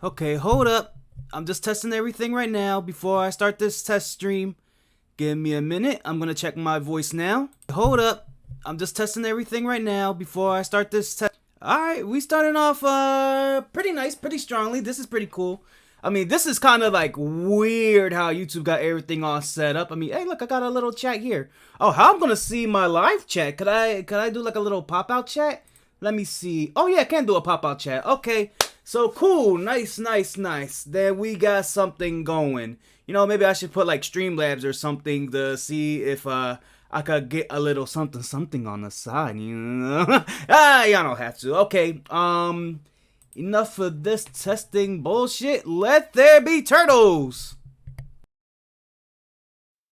Okay, hold up. I'm just testing everything right now before I start this test stream. Give me a minute. I'm gonna check my voice now. Hold up. I'm just testing everything right now before I start this test. Alright, we starting off pretty nice, pretty strongly. This is pretty cool. I mean, this is kind of like weird how YouTube got everything all set up. I mean, hey, look, I got a little chat here. Oh, how I'm gonna see my live chat? Could I do like a little pop-out chat? Let me see. Oh yeah, I can do a pop-out chat. Okay. So cool, nice. Then we got something going. You know, maybe I should put like Streamlabs or something to see if I could get a little something on the side. You know, y'all don't have to. Okay, enough of this testing bullshit. Let there be turtles.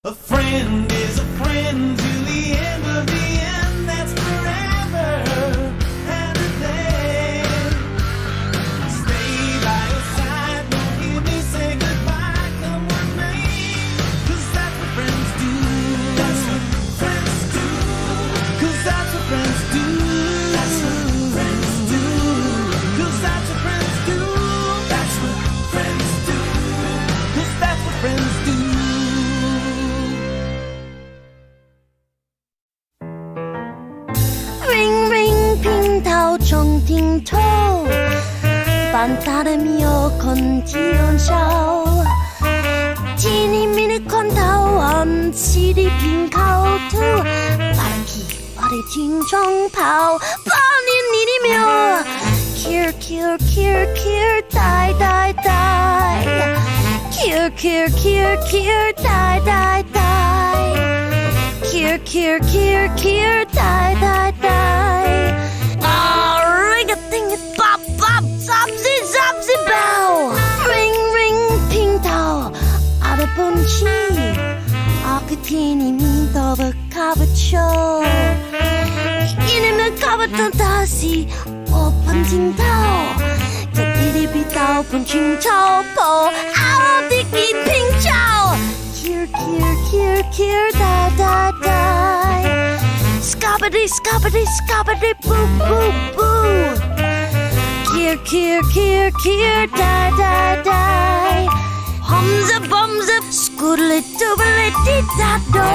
A friend is a friend to the end of the end. That's forever. Ring ring 乒头冲顶头，半打的米有kon tion show， 几年米的kon头安，几的平口土，把的气把的听冲跑，把年你的苗，kill kill kill kill die die die，kill kill kill kill die die die。Kill, kill, kill, kill, die, die, die. Oh, ring a ding it, bop, bop, zapsy, zapsy, bow. Ring, ring, ping tao, out of bunchi. Akatini mean the cover show. In the cover dasi, open ting tao. The diddy be tao, punching tao, po, out the ping chow. Kill, kill, kill, kill, die, die, die. Scobbity, scobbity, scobbity, boo, boo, boo. Kill, kill, kill, kill, die, die, die. Hums up, scoodly, doobly, dee, da, do.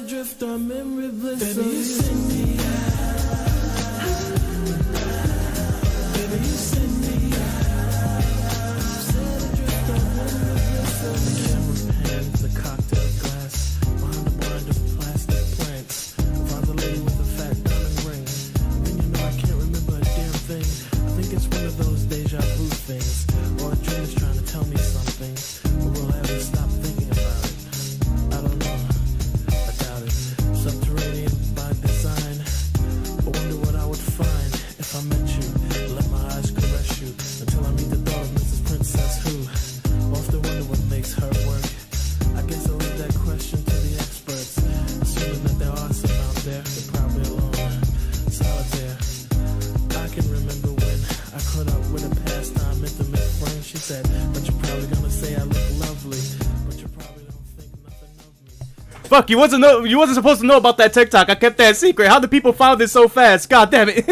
Adrift on memory bliss. Baby, you send me out. Baby, you send me out. Set adrift on memory bliss. The camera pans, a cocktail glass, behind the blind of plastic plants. I found a lady with a fat diamond ring. Then you know I can't remember a damn thing. I think it's one of those deja vu things, or a dream is trying to tell me something, but will I ever stop thinking about it? I don't know. Subterranean by design. sunset. But you're probably gonna say I look lovely, but you probably don't think nothing of me. Fuck, you wasn't supposed to know about that TikTok. I kept that secret. How the people found it so fast? God damn it.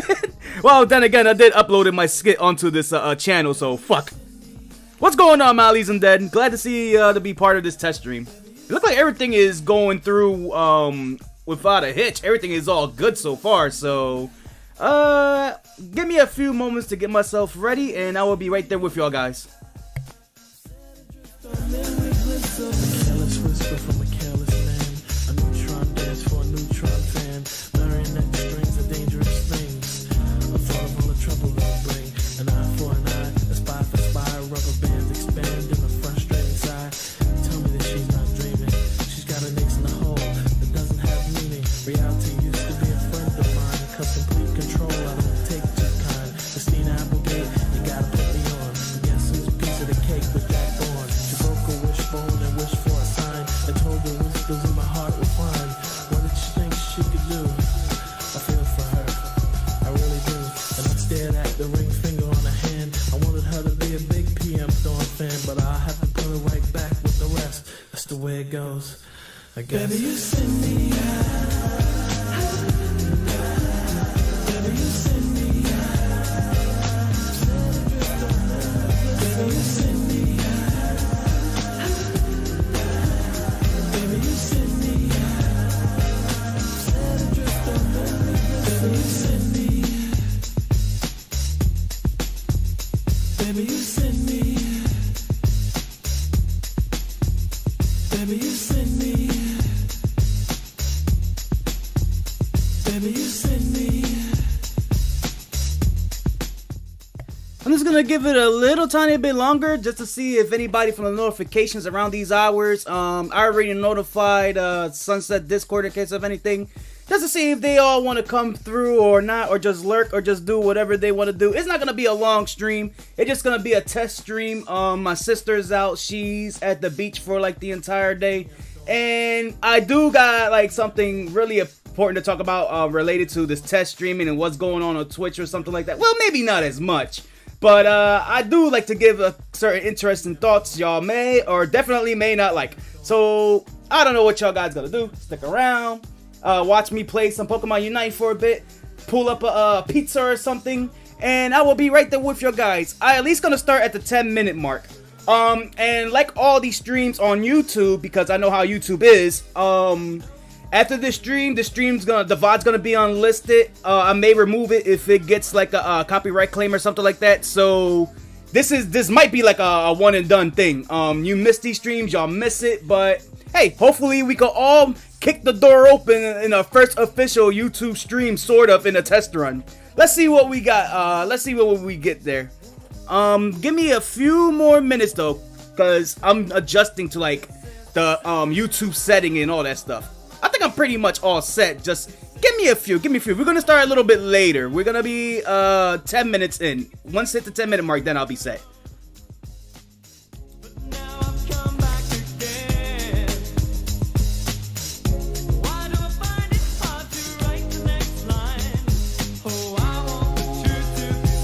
Well, then again, I did upload my skit onto this channel, so fuck. What's going on, Mollies and Dead? Glad to see to be part of this test stream. It looks like everything is going through without a hitch. Everything is all good so far, so give me a few moments to get myself ready, and I will be right there with y'all guys. Careless whisper from a careless man. A neutron dance for a neutron fan. Marionette strings are dangerous things. A thought of all the trouble they'll bring. An eye for an eye, a spy for spy. Rubber bands expand in a frustrating sigh. Tell me that she's not dreaming. She's got an ace in the hole that doesn't have meaning. Reality used to be a friend of mine. Cause complete control, I don't take too kind. Christina Applegate, you gotta put me on. But guess whose piece of the cake was Jack Bourne? She broke a wishbone and wished for a sign. And told the whispers in my heart were fine. What did she think she could do? I feel for her, I really do. And I stared at the ring finger on her hand. I wanted her to be a big PM Dawn fan, but I have to put her right back with the rest. That's the way it goes, I guess. Baby, you send me out. Baby, you send me out. Baby, you send me out. Baby, you send me out. Baby, you send me. Baby, you send me. Baby, you send me. Baby, you send me. I'm just gonna give it a little tiny bit longer just to see if anybody from the notifications around these hours. I already notified Sunset Discord in case of anything, just to see if they all want to come through or not, or just lurk, or just do whatever they want to do. It's not gonna be a long stream. It's just gonna be a test stream. My sister's out. She's at the beach for like the entire day, and I do got like something really important to talk about related to this test streaming and what's going on Twitch or something like that. Well, maybe not as much. But I do like to give a certain interesting thoughts y'all may or definitely may not like. So I don't know what y'all guys gonna do. Stick around, watch me play some Pokemon Unite for a bit, pull up a pizza or something, and I will be right there with you guys. I at least gonna start at the 10-minute mark. And like all these streams on YouTube, because I know how YouTube is, after this stream, the VOD's gonna be unlisted. I may remove it if it gets like a copyright claim or something like that. So this might be like a one and done thing. You miss these streams, y'all miss it, but hey, hopefully we can all kick the door open in our first official YouTube stream, sort of in a test run. Let's see what we got. Let's see what we get there. Give me a few more minutes though, cause I'm adjusting to like the YouTube setting and all that stuff. I think I'm pretty much all set. Just give me a few. We're gonna start a little bit later. We're gonna be 10 minutes in. Once hit the 10-minute mark, then I'll be set. Now I've come back again. Why do I find it hard to write the next line? Oh, I want the truth to be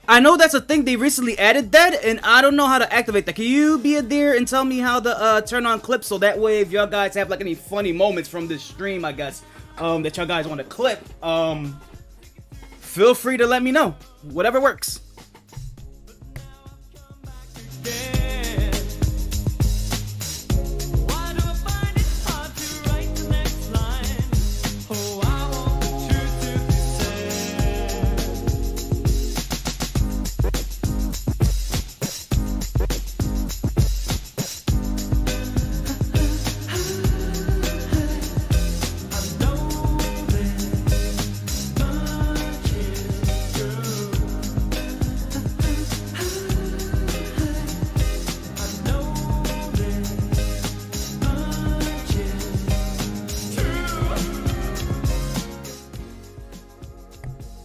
I know that's a thing, they recently added that, and I don't know how to activate that. Can you be a dear and tell me how to turn on clips, so that way if y'all guys have like any funny moments from this stream, I guess, that y'all guys want to clip, feel free to let me know. Whatever works. Why do I find it hard to write the next line? Oh, I want the truth to be said.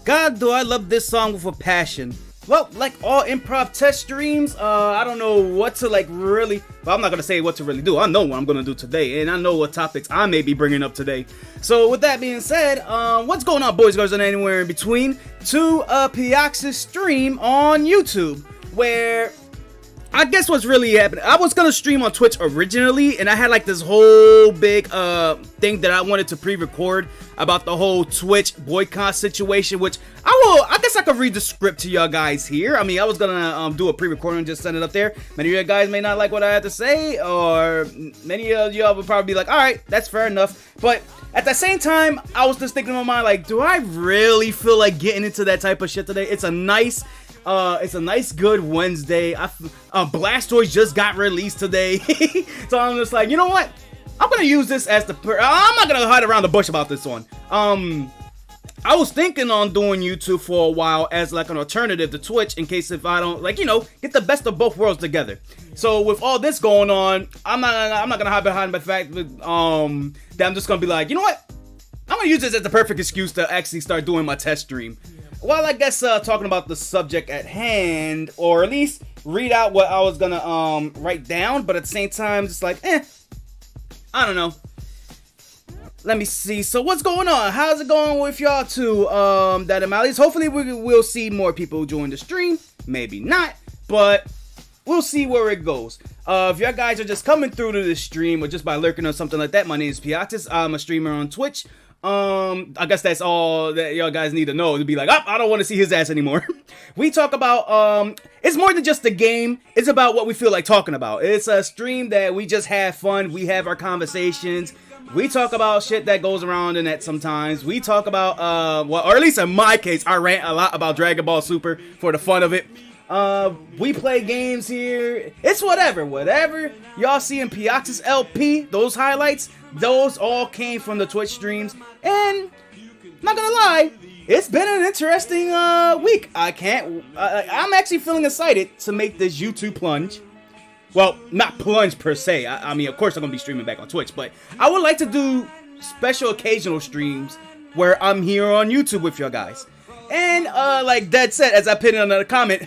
God, do I love this song with a passion. Well, like all improv test streams, I don't know what to like really, well, I'm not going to say what to really do. I know what I'm going to do today, and I know what topics I may be bringing up today. So with that being said, what's going on, boys, girls, and anywhere in between, to Piox's stream on YouTube, where I guess what's really happening, I was going to stream on Twitch originally, and I had like this whole big thing that I wanted to pre-record about the whole Twitch boycott situation, which I guess I could read the script to y'all guys here. I mean, I was gonna do a pre-recording and just send it up there. Many of you guys may not like what I have to say, or many of y'all would probably be like, all right, that's fair enough. But at the same time, I was just thinking in my mind, like, do I really feel like getting into that type of shit today? It's a nice good Wednesday. Blastoise just got released today. So I'm just like, you know what? I'm gonna use this as I'm not gonna hide around the bush about this one. I was thinking on doing YouTube for a while as like an alternative to Twitch in case if I don't, like, you know, get the best of both worlds together. So with all this going on, I'm not gonna hide behind the fact that I'm just gonna be like, you know what? I'm gonna use this as the perfect excuse to actually start doing my test stream. Well, I guess talking about the subject at hand, or at least read out what I was gonna write down, but at the same time, just like, I don't know. Let me see. So what's going on? How's it going with y'all too? That Amalies. Hopefully we'll see more people join the stream. Maybe not, but we'll see where it goes. If y'all guys are just coming through to this stream or just by lurking or something like that, my name is Pioxis. I'm a streamer on Twitch. I guess that's all that y'all guys need to know, to be like, I don't want to see his ass anymore. We talk about, it's more than just the game. It's about what we feel like talking about. It's a stream that we just have fun. We have our conversations. We talk about shit that goes around the net sometimes. We talk about, well, or at least in my case, I rant a lot about Dragon Ball Super for the fun of it. We play games here. It's whatever y'all see in Pioxis LP, those highlights, those all came from the Twitch streams. And not gonna lie, it's been an interesting week. I'm actually feeling excited to make this YouTube plunge. Well, not plunge per se. I mean, of course I'm gonna be streaming back on Twitch, but I would like to do special occasional streams where I'm here on YouTube with y'all guys. And like Dead said, as I put in another comment,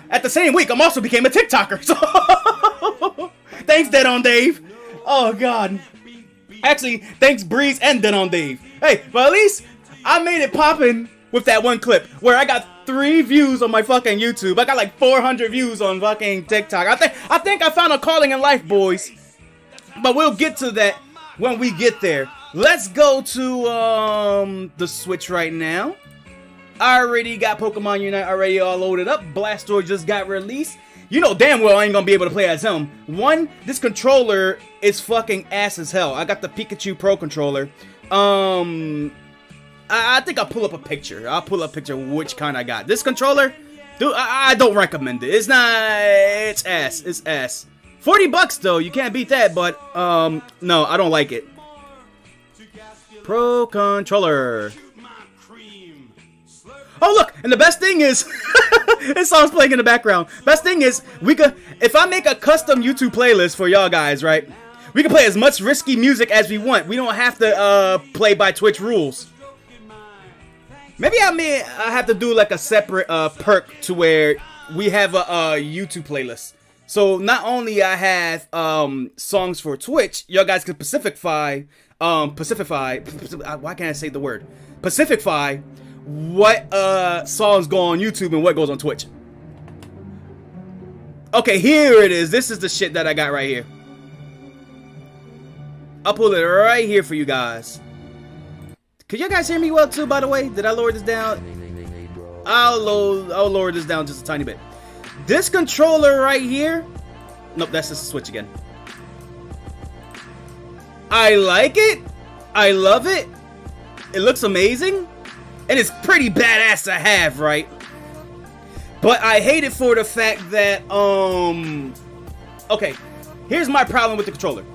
at the same week, I'm also became a TikToker. So thanks, Dead on Dave. Oh God. Actually, thanks Breeze and Dead on Dave. Hey, but at least I made it poppin' with that one clip where I got 3 views on my fucking YouTube. I got like 400 views on fucking TikTok. I think I found a calling in life, boys. But we'll get to that when we get there. Let's go to the Switch right now. I already got Pokemon Unite already all loaded up. Blastoise just got released. You know damn well I ain't gonna be able to play as him. One, this controller is fucking ass as hell. I got the Pikachu Pro controller. I think I'll pull up a picture. I'll pull up a picture of which kind I got. This controller, dude, I don't recommend it. It's ass. It's ass. $40 though, you can't beat that, but no, I don't like it. Pro controller. Oh look, and the best thing is, this song's playing in the background. Best thing is, if I make a custom YouTube playlist for y'all guys, right? We can play as much risky music as we want. We don't have to play by Twitch rules. Maybe I have to do like a separate perk to where we have a YouTube playlist. So not only I have songs for Twitch, y'all guys can Pacificify, why can't I say the word? Pacificify what songs go on YouTube and what goes on Twitch. Okay, here it is. This is the shit that I got right here. I'll pull it right here for you guys. Could you guys hear me well too, by the way? Did I lower this down? I'll lower this down just a tiny bit. This controller right here. Nope, that's just a Switch again. I like it. I love it. It looks amazing. And it's pretty badass to have, right? But I hate it for the fact that, okay, here's my problem with the controller.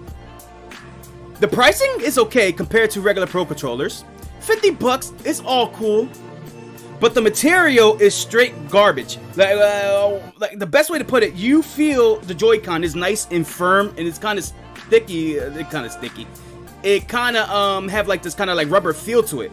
The pricing is okay compared to regular Pro controllers. $50 is all cool. But the material is straight garbage. Like the best way to put it, you feel the Joy-Con is nice and firm, and it's kind of sticky. It kind of have like this kind of like rubber feel to it.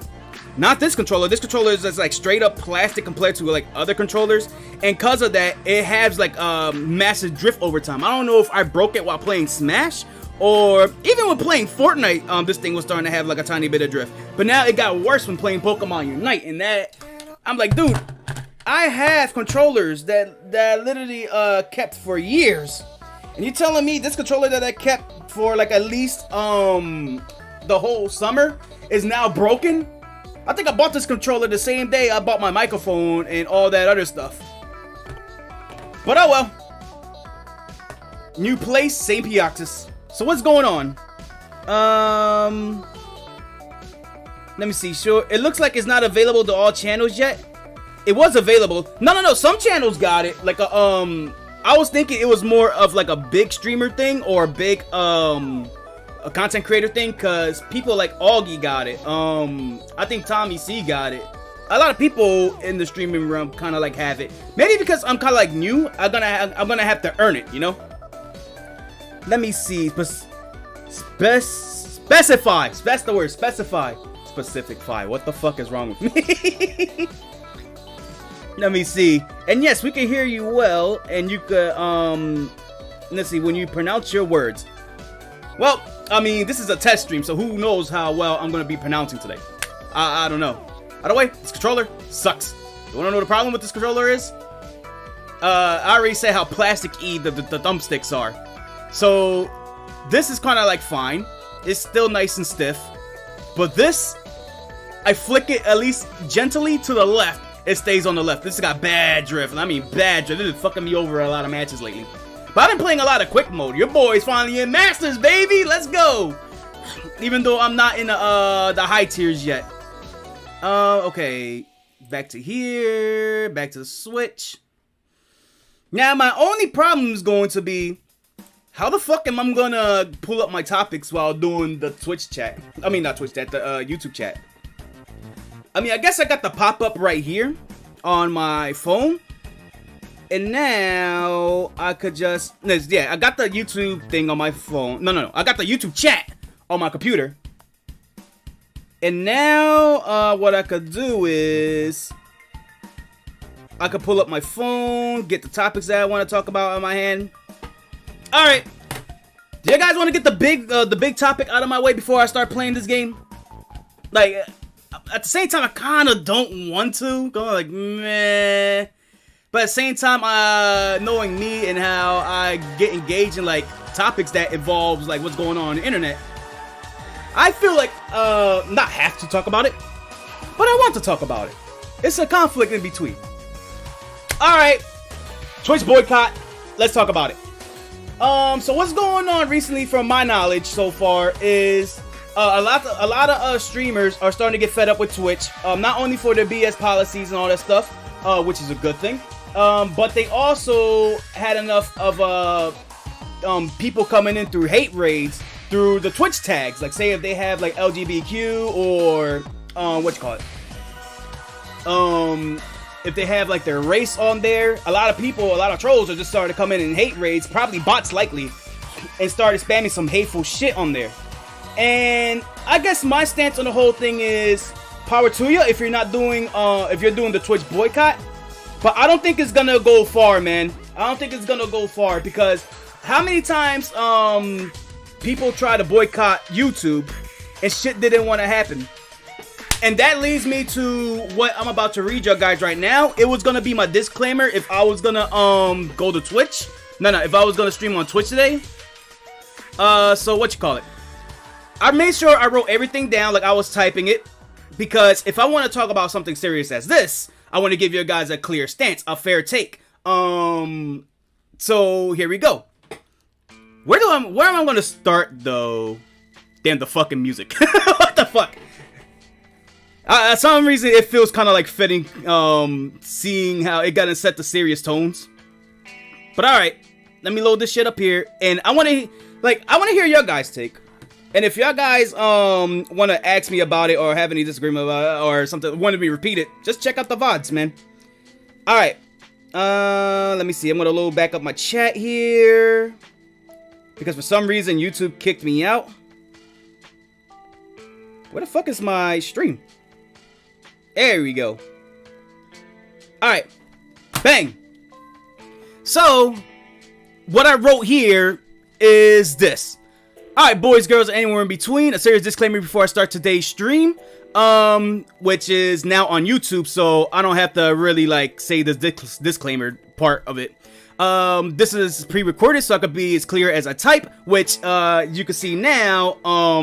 Not this controller. This controller is just like straight up plastic compared to like other controllers, and cause of that, it has like massive drift over time. I don't know if I broke it while playing Smash, or even when playing Fortnite, this thing was starting to have like a tiny bit of drift. But now it got worse when playing Pokemon Unite, and that I'm like, dude, I have controllers that literally kept for years, and you telling me this controller that I kept for like at least the whole summer is now broken? I think I bought this controller the same day I bought my microphone and all that other stuff. But oh well. New place, same Piaxis. So what's going on? Let me see. Sure, it looks like it's not available to all channels yet. It was available. No. Some channels got it. Like I was thinking it was more of like a big streamer thing or a big a content creator thing, cause people like Augie got it. I think Tommy C got it. A lot of people in the streaming realm kind of like have it. Maybe because I'm kind of like new. I'm gonna have to earn it, you know. Let me see. Specify. That's the word. Specify. Specify. What the fuck is wrong with me? Let me see. And yes, we can hear you well, and you could let's see, when you pronounce your words. Well, I mean, this is a test stream, so who knows how well I'm gonna be pronouncing today. I don't know. By the way, this controller sucks. You wanna know what the problem with this controller is? I already said how plastic-y the thumbsticks are. So this is kind of like fine. It's still nice and stiff. But this, I flick it at least gently to the left. It stays on the left. This has got bad drift, and I mean bad drift. This is fucking me over a lot of matches lately. But I've been playing a lot of quick mode. Your boy's finally in Masters, baby. Let's go. Even though I'm not in the high tiers yet. Okay. Back to here. Back to the Switch. Now, my only problem is going to be, how the fuck am I gonna pull up my topics while doing the Twitch chat? I mean, not Twitch chat, the YouTube chat. I mean, I guess I got the pop-up right here on my phone. And now I could just, yeah, I got the YouTube thing on my phone. No. I got the YouTube chat on my computer. And now what I could do is I could pull up my phone, get the topics that I want to talk about on my hand. All right. Do you guys want to get the big topic out of my way before I start playing this game? Like, at the same time, I kind of don't want to. Going like, meh. But at the same time, knowing me and how I get engaged in like topics that involves like what's going on the internet, I feel like not have to talk about it, but I want to talk about it. It's a conflict in between. All right, Twitch boycott. Let's talk about it. So what's going on recently, from my knowledge so far, is a lot of streamers are starting to get fed up with Twitch. Not only for their BS policies and all that stuff, which is a good thing. But they also had enough of people coming in through hate raids through the Twitch tags. Like, say if they have like LGBTQ or what you call it, if they have like their race on there, a lot of trolls are just starting to come in hate raids, probably bots likely, and started spamming some hateful shit on there. And I guess my stance on the whole thing is power to you if you're not doing if you're doing the Twitch boycott. But I don't think it's gonna go far, man. I don't think it's gonna go far, because how many times people try to boycott YouTube and shit didn't want to happen? And that leads me to what I'm about to read you guys right now. It was gonna be my disclaimer if I was gonna go to Twitch. If I was gonna stream on Twitch today. So what you call it? I made sure I wrote everything down like I was typing it, because if I want to talk about something serious as this, I want to give you guys a clear stance, a fair take. So here we go. Where am I going to start though? Damn, the fucking music. What the fuck? For some reason it feels kind of like fitting, seeing how it got to set the serious tones. But all right, let me load this shit up here, and I want to hear your guys' take. And if y'all guys want to ask me about it or have any disagreement about it or something, want to be repeated, just check out the VODs, man. All right. Let me see. I'm going to load back up my chat here, because for some reason YouTube kicked me out. Where the fuck is my stream? There we go. Alright. Bang. So, what I wrote here is this. Alright, boys, girls, anywhere in between. A serious disclaimer before I start today's stream. Which is now on YouTube, so I don't have to really, like, say this disclaimer part of it. This is pre-recorded, so I could be as clear as I type, which, you can see now,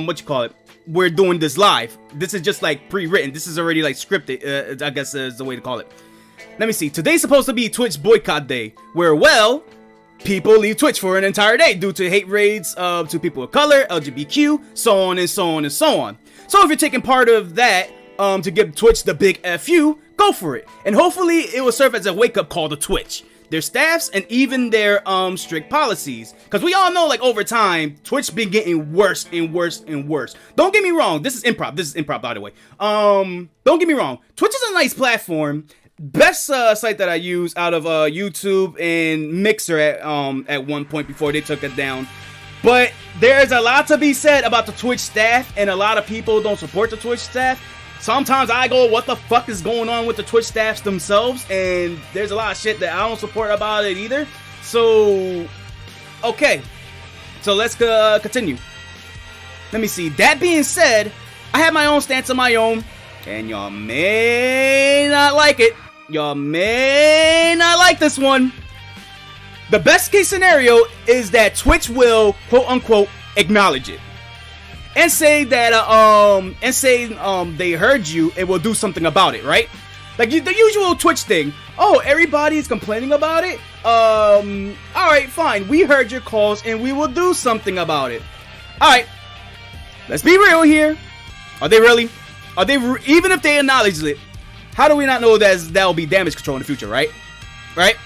what you call it? We're doing this live. This is just, like, pre-written. This is already, like, scripted, I guess is the way to call it. Let me see. Today's supposed to be Twitch boycott day, where, well, people leave Twitch for an entire day due to hate raids to people of color, LGBTQ, so on and so on and so on. So if you're taking part of that to give Twitch the big FU, go for it. And hopefully it will serve as a wake-up call to Twitch, their staffs, and even their strict policies. Because we all know, like, over time, Twitch been getting worse and worse and worse. Don't get me wrong. This is improv. This is improv, by the way. Don't get me wrong. Twitch is a nice platform. Best site that I use out of YouTube and Mixer at one point before they took it down. But there's a lot to be said about the Twitch staff, and a lot of people don't support the Twitch staff. Sometimes I go, what the fuck is going on with the Twitch staffs themselves? And there's a lot of shit that I don't support about it either. So, okay. So let's continue. Let me see. That being said, I have my own stance on my own, and y'all may not like it. Y'all may not like this one. The best case scenario is that Twitch will, quote unquote, acknowledge it. And say that, they heard you and will do something about it, right? Like the usual Twitch thing. Oh, everybody's complaining about it? Alright, fine. We heard your calls and we will do something about it. Alright. Let's be real here. Are they really? Are they, even if they acknowledge it, how do we not know that will be damage control in the future, right? Right?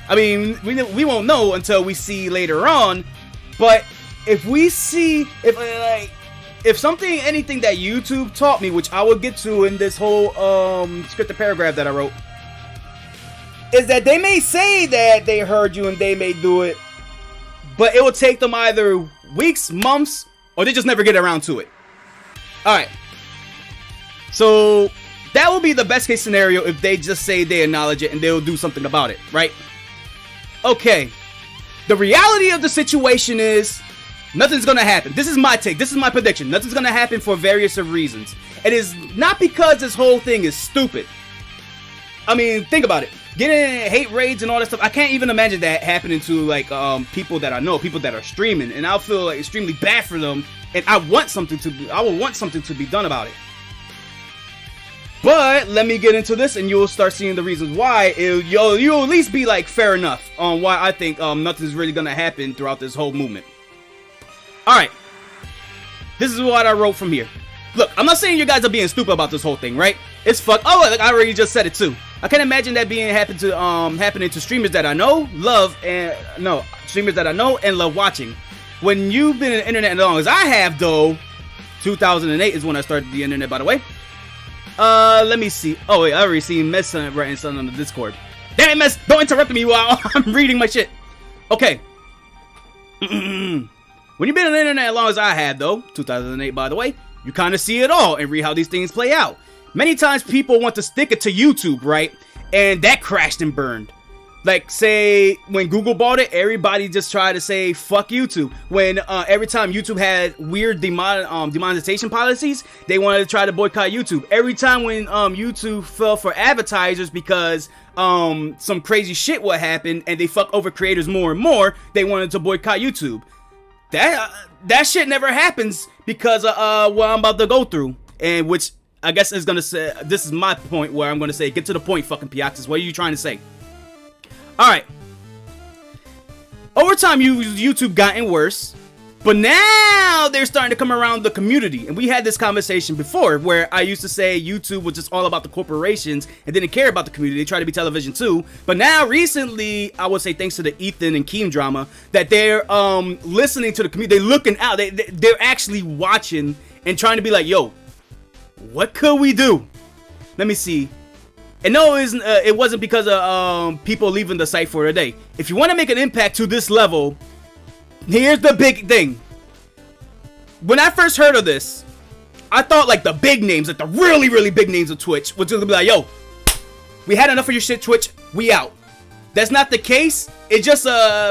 I mean, we won't know until we see later on, but if we see, if something, anything that YouTube taught me, which I will get to in this whole scripted paragraph that I wrote, is that they may say that they heard you and they may do it, but it will take them either weeks, months, or they just never get around to it. Alright. So that will be the best case scenario if they just say they acknowledge it and they'll do something about it, right? Okay. The reality of the situation is nothing's gonna happen. This is my take. This is my prediction. Nothing's gonna happen for various reasons. It is not because this whole thing is stupid. I mean, think about it. Getting hate raids and all that stuff. I can't even imagine that happening to, like, people that I know, people that are streaming, and I'll feel like extremely bad for them. And I will want something to be done about it. But let me get into this, and you'll start seeing the reasons why. You'll at least be like fair enough on why I think nothing's really gonna happen throughout this whole movement. All right, this is what I wrote from here. Look, I'm not saying you guys are being stupid about this whole thing, right? It's fuck. Oh, look, I already just said it too. I can't imagine that happening to streamers that I know, streamers that I know and love watching. When you've been in the internet as long as I have, though, 2008 is when I started the internet, by the way. Let me see. Oh, wait, I already seen Mess writing something on the Discord. Damn it, Mess! Don't interrupt me while I'm reading my shit. Okay. When you've been on the internet as long as I have, though, 2008, by the way, you kind of see it all and read how these things play out. Many times people want to stick it to YouTube, right? And that crashed and burned. Like, say, when Google bought it, everybody just tried to say, fuck YouTube. When every time YouTube had weird demonetization policies, they wanted to try to boycott YouTube. Every time when YouTube fell for advertisers because some crazy shit would happen and they fuck over creators more and more, they wanted to boycott YouTube. That shit never happens because of what I'm about to go through. And which I guess is gonna say, this is my point where I'm gonna say, get to the point, fucking Piaxis. What are you trying to say? Alright. Over time, YouTube gotten worse. But now they're starting to come around the community. And we had this conversation before where I used to say YouTube was just all about the corporations and didn't care about the community. They tried to be television too. But now recently, I would say thanks to the Ethan and Keem drama, that they're listening to the community. They're looking out. They're actually watching and trying to be like, yo, what could we do? Let me see. And no, it wasn't because of people leaving the site for a day. If you want to make an impact to this level, here's the big thing. When I first heard of this, I thought like the big names, like the really, really big names of Twitch, was gonna be like, yo, we had enough of your shit, Twitch. We out. That's not the case. It's just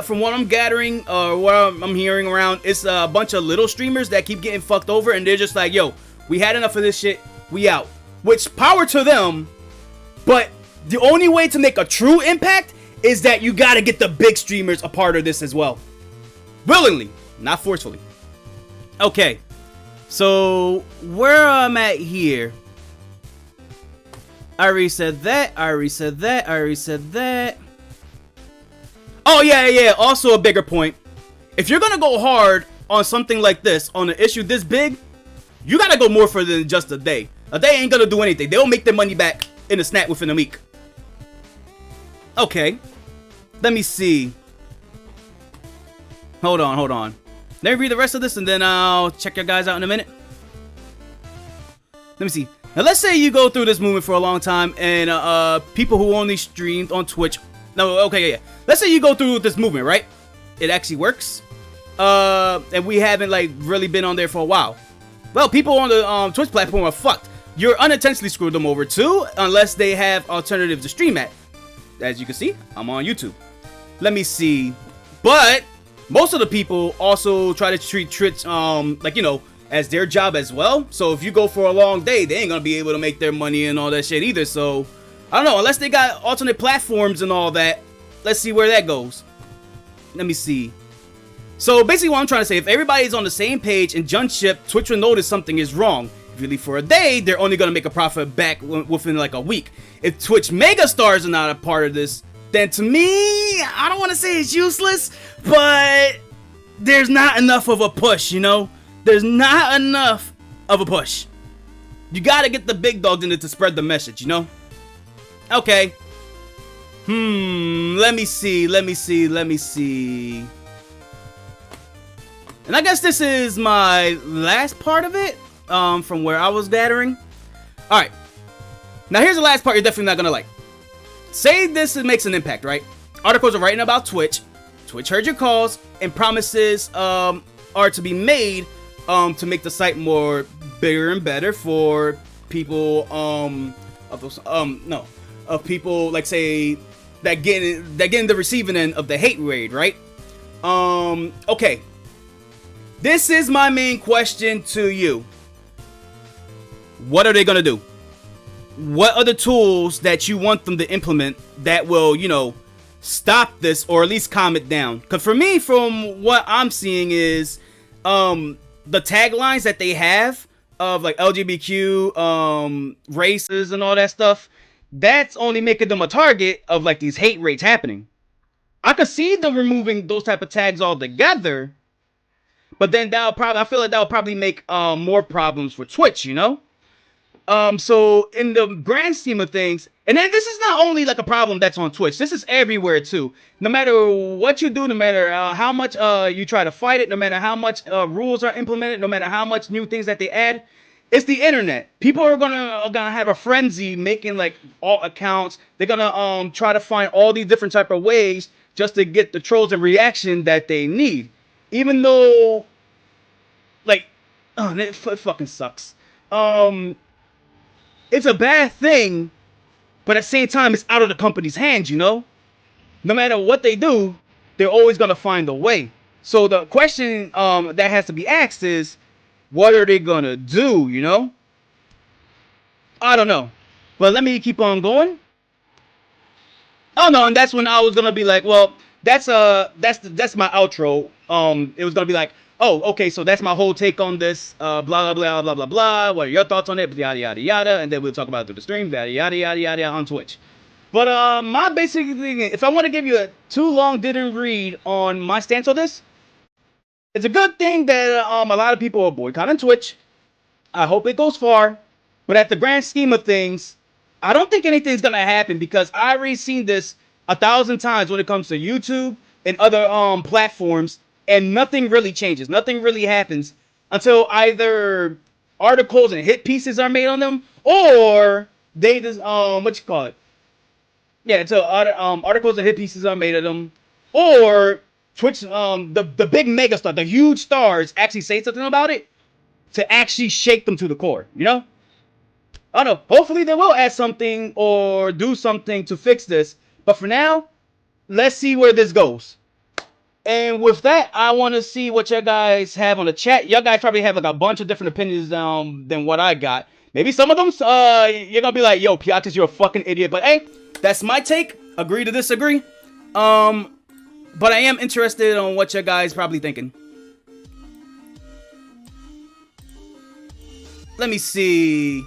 from what I'm gathering or what I'm hearing around, it's a bunch of little streamers that keep getting fucked over, and they're just like, yo, we had enough of this shit. We out. Which, power to them, but the only way to make a true impact is that you gotta get the big streamers a part of this as well. Willingly, not forcefully. Okay, so where I'm at here, I already said that, I already said that, I already said that. Oh yeah, also a bigger point. If you're gonna go hard on something like this, on an issue this big, you gotta go more for than just a day. A day ain't gonna do anything. They'll make their money back in a snap within a week. Okay, let me see. Hold on. Let me read the rest of this and then I'll check your guys out in a minute. Let me see. Now let's say you go through this movement for a long time and people who only streamed on Twitch. No, okay, yeah. Let's say you go through this movement, right? It actually works. And we haven't like really been on there for a while. Well, people on the Twitch platform are fucked. You're unintentionally screwed them over too, unless they have alternatives to stream at. As you can see, I'm on YouTube. Let me see. But most of the people also try to treat Twitch like, you know, as their job as well. So if you go for a long day, they ain't gonna be able to make their money and all that shit either. So I don't know, unless they got alternate platforms and all that. Let's see where that goes. Let me see. So basically what I'm trying to say, if everybody's on the same page and jump ship, Twitch will notice something is wrong. If you leave for a day, they're only gonna make a profit back within like a week. If Twitch megastars are not a part of this, then to me, I don't want to say it's useless, but there's not enough of a push, you know? There's not enough of a push. You gotta get the big dogs in it to spread the message, you know? Okay. Let me see. And I guess this is my last part of it, from where I was gathering. Alright. Now here's the last part you're definitely not gonna like. Say this makes an impact, right? Articles are writing about Twitch. Twitch heard your calls, and promises are to be made to make the site more bigger and better for people of people like say that getting the receiving end of the hate raid, right? Okay. This is my main question to you. What are they gonna do? What are the tools that you want them to implement that will, you know, stop this or at least calm it down? Because for me, from what I'm seeing is the taglines that they have of like LGBTQ races and all that stuff, that's only making them a target of like these hate raids happening. I could see them removing those type of tags altogether, but then I feel like that'll probably make more problems for Twitch, you know? So in the grand scheme of things, and then this is not only like a problem that's on Twitch, this is everywhere too. No matter what you do, no matter how much you try to fight it, no matter how much rules are implemented, no matter how much new things that they add, it's the internet. People are gonna have a frenzy making like alt accounts. They're gonna try to find all these different type of ways just to get the trolls and reaction that they need. Even though, like, it fucking sucks. It's a bad thing, but at the same time, it's out of the company's hands, you know? No matter what they do, they're always gonna find a way. So the question that has to be asked is, what are they gonna do, you know? I don't know. But let me keep on going. Oh no, and that's when I was gonna be like, well, that's my outro. It was gonna be like, oh, okay, so that's my whole take on this, blah, blah, blah, blah, blah, blah. What are your thoughts on it? Yada, yada, yada. And then we'll talk about it through the stream, yada, yada, yada, yada, on Twitch. But my basic thing, if I want to give you a too long didn't read on my stance on this, it's a good thing that a lot of people are boycotting Twitch. I hope it goes far. But at the grand scheme of things, I don't think anything's going to happen because I already seen this 1,000 times when it comes to YouTube and other platforms. And nothing really changes. Nothing really happens until either articles and hit pieces are made on them, or they just until articles and hit pieces are made of them, or Twitch the big mega star, the huge stars actually say something about it, to actually shake them to the core, you know? I don't know. Hopefully they will add something or do something to fix this. But for now, let's see where this goes. And with that, I want to see what you guys have on the chat. Y'all guys probably have like a bunch of different opinions than what I got. Maybe some of them, you're gonna be like, yo, Piatis, you're a fucking idiot. But hey, that's my take. Agree to disagree. But I am interested on what you guys probably thinking. Let me see.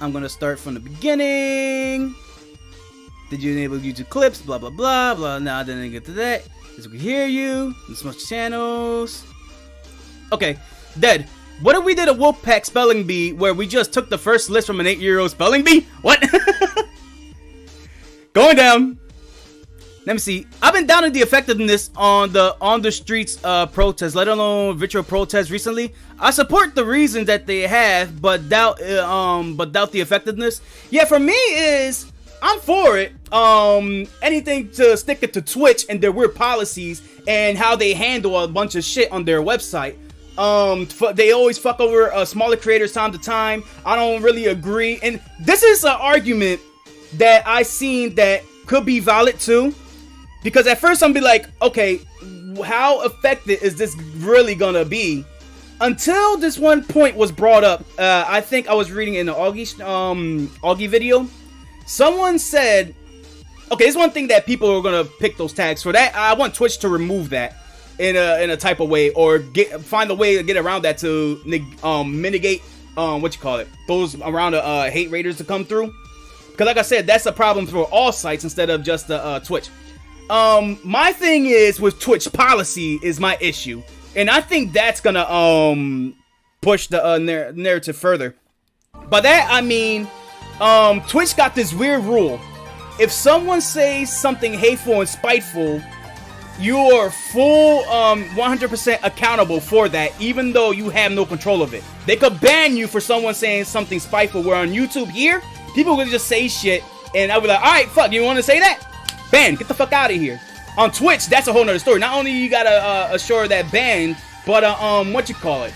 I'm gonna start from the beginning. Did you enable YouTube clips? Blah blah blah blah. No, I didn't get to that. As we can hear you. This much channels. Okay, dead. What if we did a Wolfpack spelling bee where we just took the first list from an 8-year-old spelling bee? What? Going down. Let me see. I've been down to the effectiveness on the streets protests, let alone virtual protests recently. I support the reason that they have, but doubt the effectiveness. Yeah, for me is I'm for it. Anything to stick it to Twitch and their weird policies and how they handle a bunch of shit on their website. They always fuck over smaller creators time to time. I don't really agree, and this is an argument that I seen that could be valid too, because at first I'm be like, okay, how effective is this really gonna be? Until this one point was brought up. I think I was reading in the Augie video. Someone said, okay, this one thing that people are gonna pick those tags for. That I want Twitch to remove that in a type of way, or find a way to get around that to mitigate what you call it, those around the hate raiders to come through. Because like I said, that's a problem for all sites instead of just Twitch. My thing is with Twitch policy is my issue, and I think that's gonna push the narrative further. By that I mean, Twitch got this weird rule: if someone says something hateful and spiteful, you are full 100% accountable for that, even though you have no control of it. They could ban you for someone saying something spiteful. Where on YouTube here, people would just say shit, and I'd be like, alright, fuck, you want to say that? Ban, get the fuck out of here. On Twitch, that's a whole nother story. Not only you gotta assure that ban, but what you call it?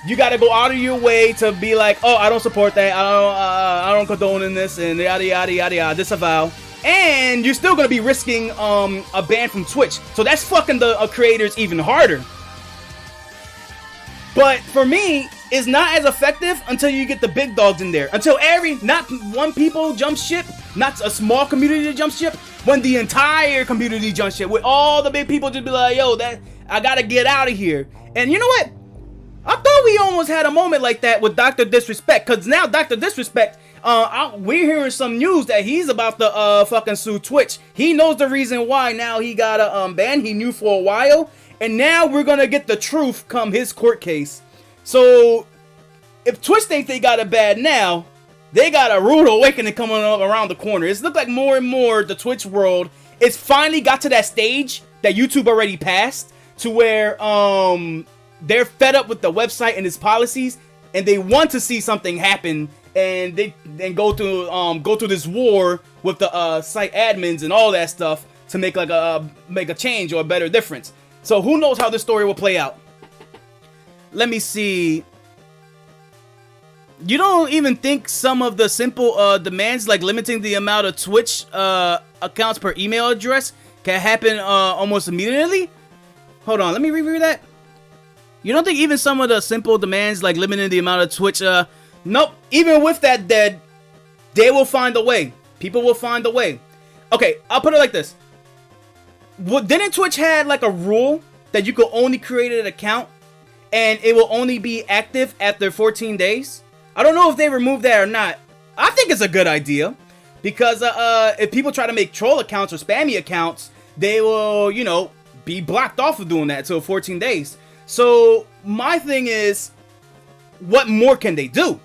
You gotta go out of your way to be like, oh, I don't support that, I don't condone in this, and yada yada yada yada, disavow. And you're still gonna be risking a ban from Twitch. So that's fucking the creators even harder. But for me, it's not as effective until you get the big dogs in there. Until not one people jump ship, not a small community jump ship, when the entire community jump ship, with all the big people just be like, yo, that I gotta get out of here. And you know what? I thought we almost had a moment like that with Dr. Disrespect, because now Dr. Disrespect, we're hearing some news that he's about to fucking sue Twitch. He knows the reason why now he got a ban. He knew for a while, and now we're gonna get the truth come his court case. So if Twitch thinks they got it bad now, they got a rude awakening coming up around the corner. It's looked like more and more the Twitch world is finally got to that stage that YouTube already passed, to where they're fed up with the website and its policies, and they want to see something happen, and they then go through this war with the site admins and all that stuff to make like a change or a better difference. So who knows how this story will play out? Let me see. You don't even think some of the simple demands, like limiting the amount of Twitch accounts per email address, can happen almost immediately? Hold on, let me reread that. You don't think even some of the simple demands, like limiting the amount of Twitch, nope, even with that dead, they will find a way. People will find a way. Okay, I'll put it like this. Didn't Twitch had like a rule that you could only create an account and it will only be active after 14 days? I don't know if they removed that or not. I think it's a good idea, because if people try to make troll accounts or spammy accounts, they will, you know, be blocked off of doing that until 14 days. So my thing is, what more can they do?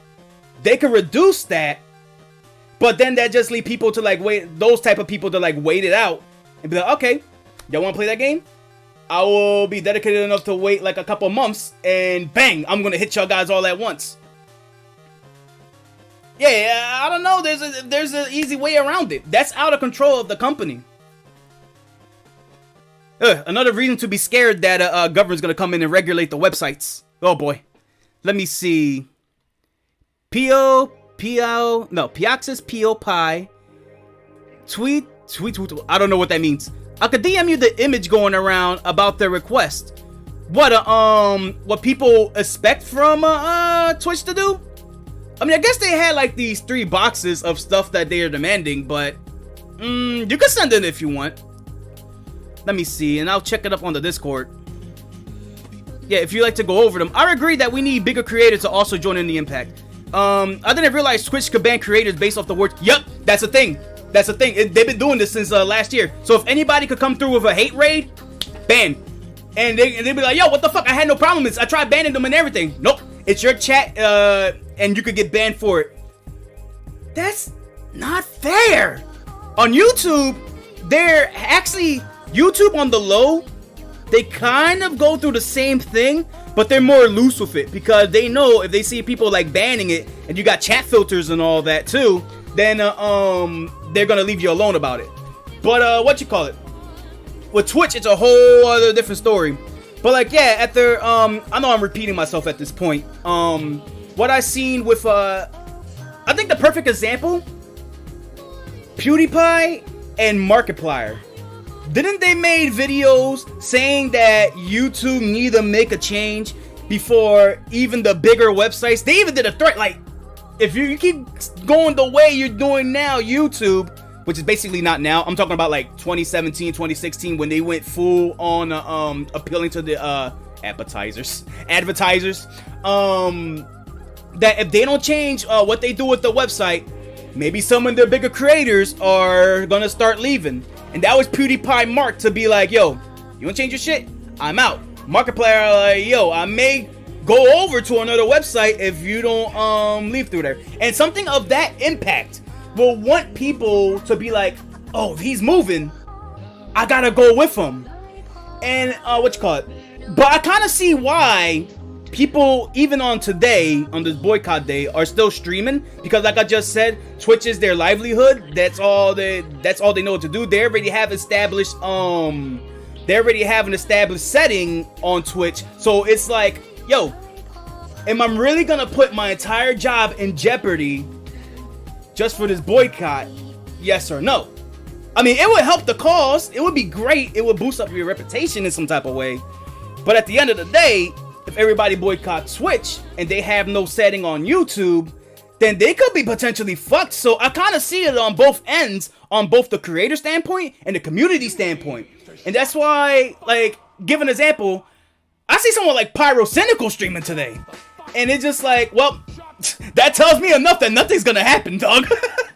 They can reduce that, but then that just leave people to like wait, those type of people to like wait it out and be like, okay, y'all want to play that game? I will be dedicated enough to wait like a couple months, and bang, I'm gonna hit y'all guys all at once. Yeah, I don't know. There's an easy way around it. That's out of control of the company. Another reason to be scared that government's gonna come in and regulate the websites. Oh boy. Let me see. Piaxis P.O. Pi. Tweet. I don't know what that means. I could DM you the image going around about the request. What people expect from Twitch to do? I mean, I guess they had like these 3 boxes of stuff that they are demanding, but you can send it if you want. Let me see, and I'll check it up on the Discord. Yeah, if you like to go over them. I agree that we need bigger creators to also join in the impact. I didn't realize Twitch could ban creators based off the word. Yup, that's a thing. That's a thing. They've been doing this since last year. So if anybody could come through with a hate raid, ban. And they'd be like, yo, what the fuck? I had no problem with this. I tried banning them and everything. Nope. It's your chat, and you could get banned for it. That's not fair. On YouTube, they're actually... YouTube on the low, they kind of go through the same thing, but they're more loose with it because they know if they see people like banning it and you got chat filters and all that too, then they're gonna leave you alone about it. But with Twitch, it's a whole other different story. But like, yeah, at their I know I'm repeating myself at this point. What I seen with I think the perfect example, PewDiePie and Markiplier. Didn't they made videos saying that YouTube need to make a change before even the bigger websites? They even did a threat like, if you keep going the way you're doing now, YouTube, which is basically not now. I'm talking about like 2017, 2016 when they went full on appealing to the advertisers. That if they don't change what they do with the website, maybe some of the bigger creators are gonna start leaving. And that was PewDiePie Mark to be like, yo, you wanna change your shit? I'm out. Markiplier like, yo, I may go over to another website if you don't leave through there. And something of that impact will want people to be like, oh, if he's moving, I gotta go with him. And but I kind of see why people, even on today, on this boycott day, are still streaming, because like I just said, Twitch is their livelihood. That's all they know what to do. They already have established an established setting on Twitch. So it's like, yo, am I really gonna put my entire job in jeopardy just for this boycott? Yes or no? I mean, it would help the cause. It would be great. It would boost up your reputation in some type of way. But at the end of the day, if everybody boycotts Twitch and they have no setting on YouTube, then they could be potentially fucked. So I kind of see it on both ends, on both the creator standpoint and the community standpoint. And that's why, like, give an example, I see someone like Pyrocynical streaming today. And it's just like, well, that tells me enough that nothing's gonna happen, dog.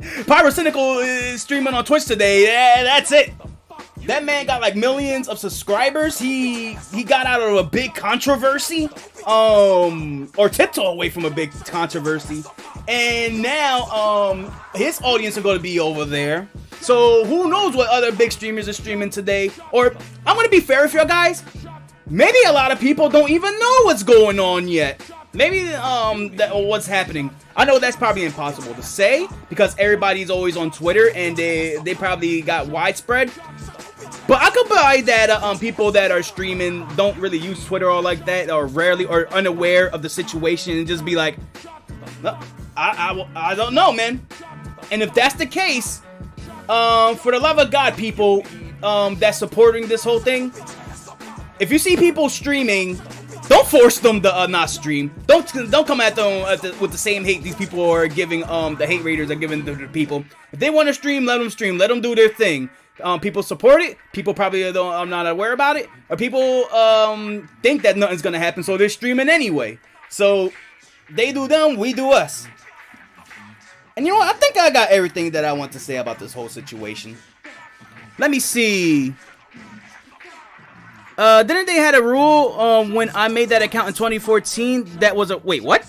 Pyrocynical is streaming on Twitch today. Yeah, that's it. That man got like millions of subscribers. He got out of a big controversy, or tiptoe away from a big controversy, and now his audience are going to be over there. So who knows what other big streamers are streaming today? Or I'm going to be fair with you guys. Maybe a lot of people don't even know what's going on yet. Maybe what's happening. I know that's probably impossible to say because everybody's always on Twitter and they probably got widespread. But I could buy that people that are streaming don't really use Twitter or like that, or rarely, or unaware of the situation, and just be like, I don't know, man. And if that's the case, for the love of God, people that's supporting this whole thing, if you see people streaming, don't force them to not stream. Don't come at them with the same hate these people are giving. The hate raiders are giving to the people. If they want to stream, let them stream. Let them do their thing. People support it. People probably I'm not aware about it, or people think that nothing's gonna happen, so they're streaming anyway. So they do them, we do us. And you know what? I think I got everything that I want to say about this whole situation. Let me see. Didn't they had a rule when I made that account in 2014 that was a wait, what?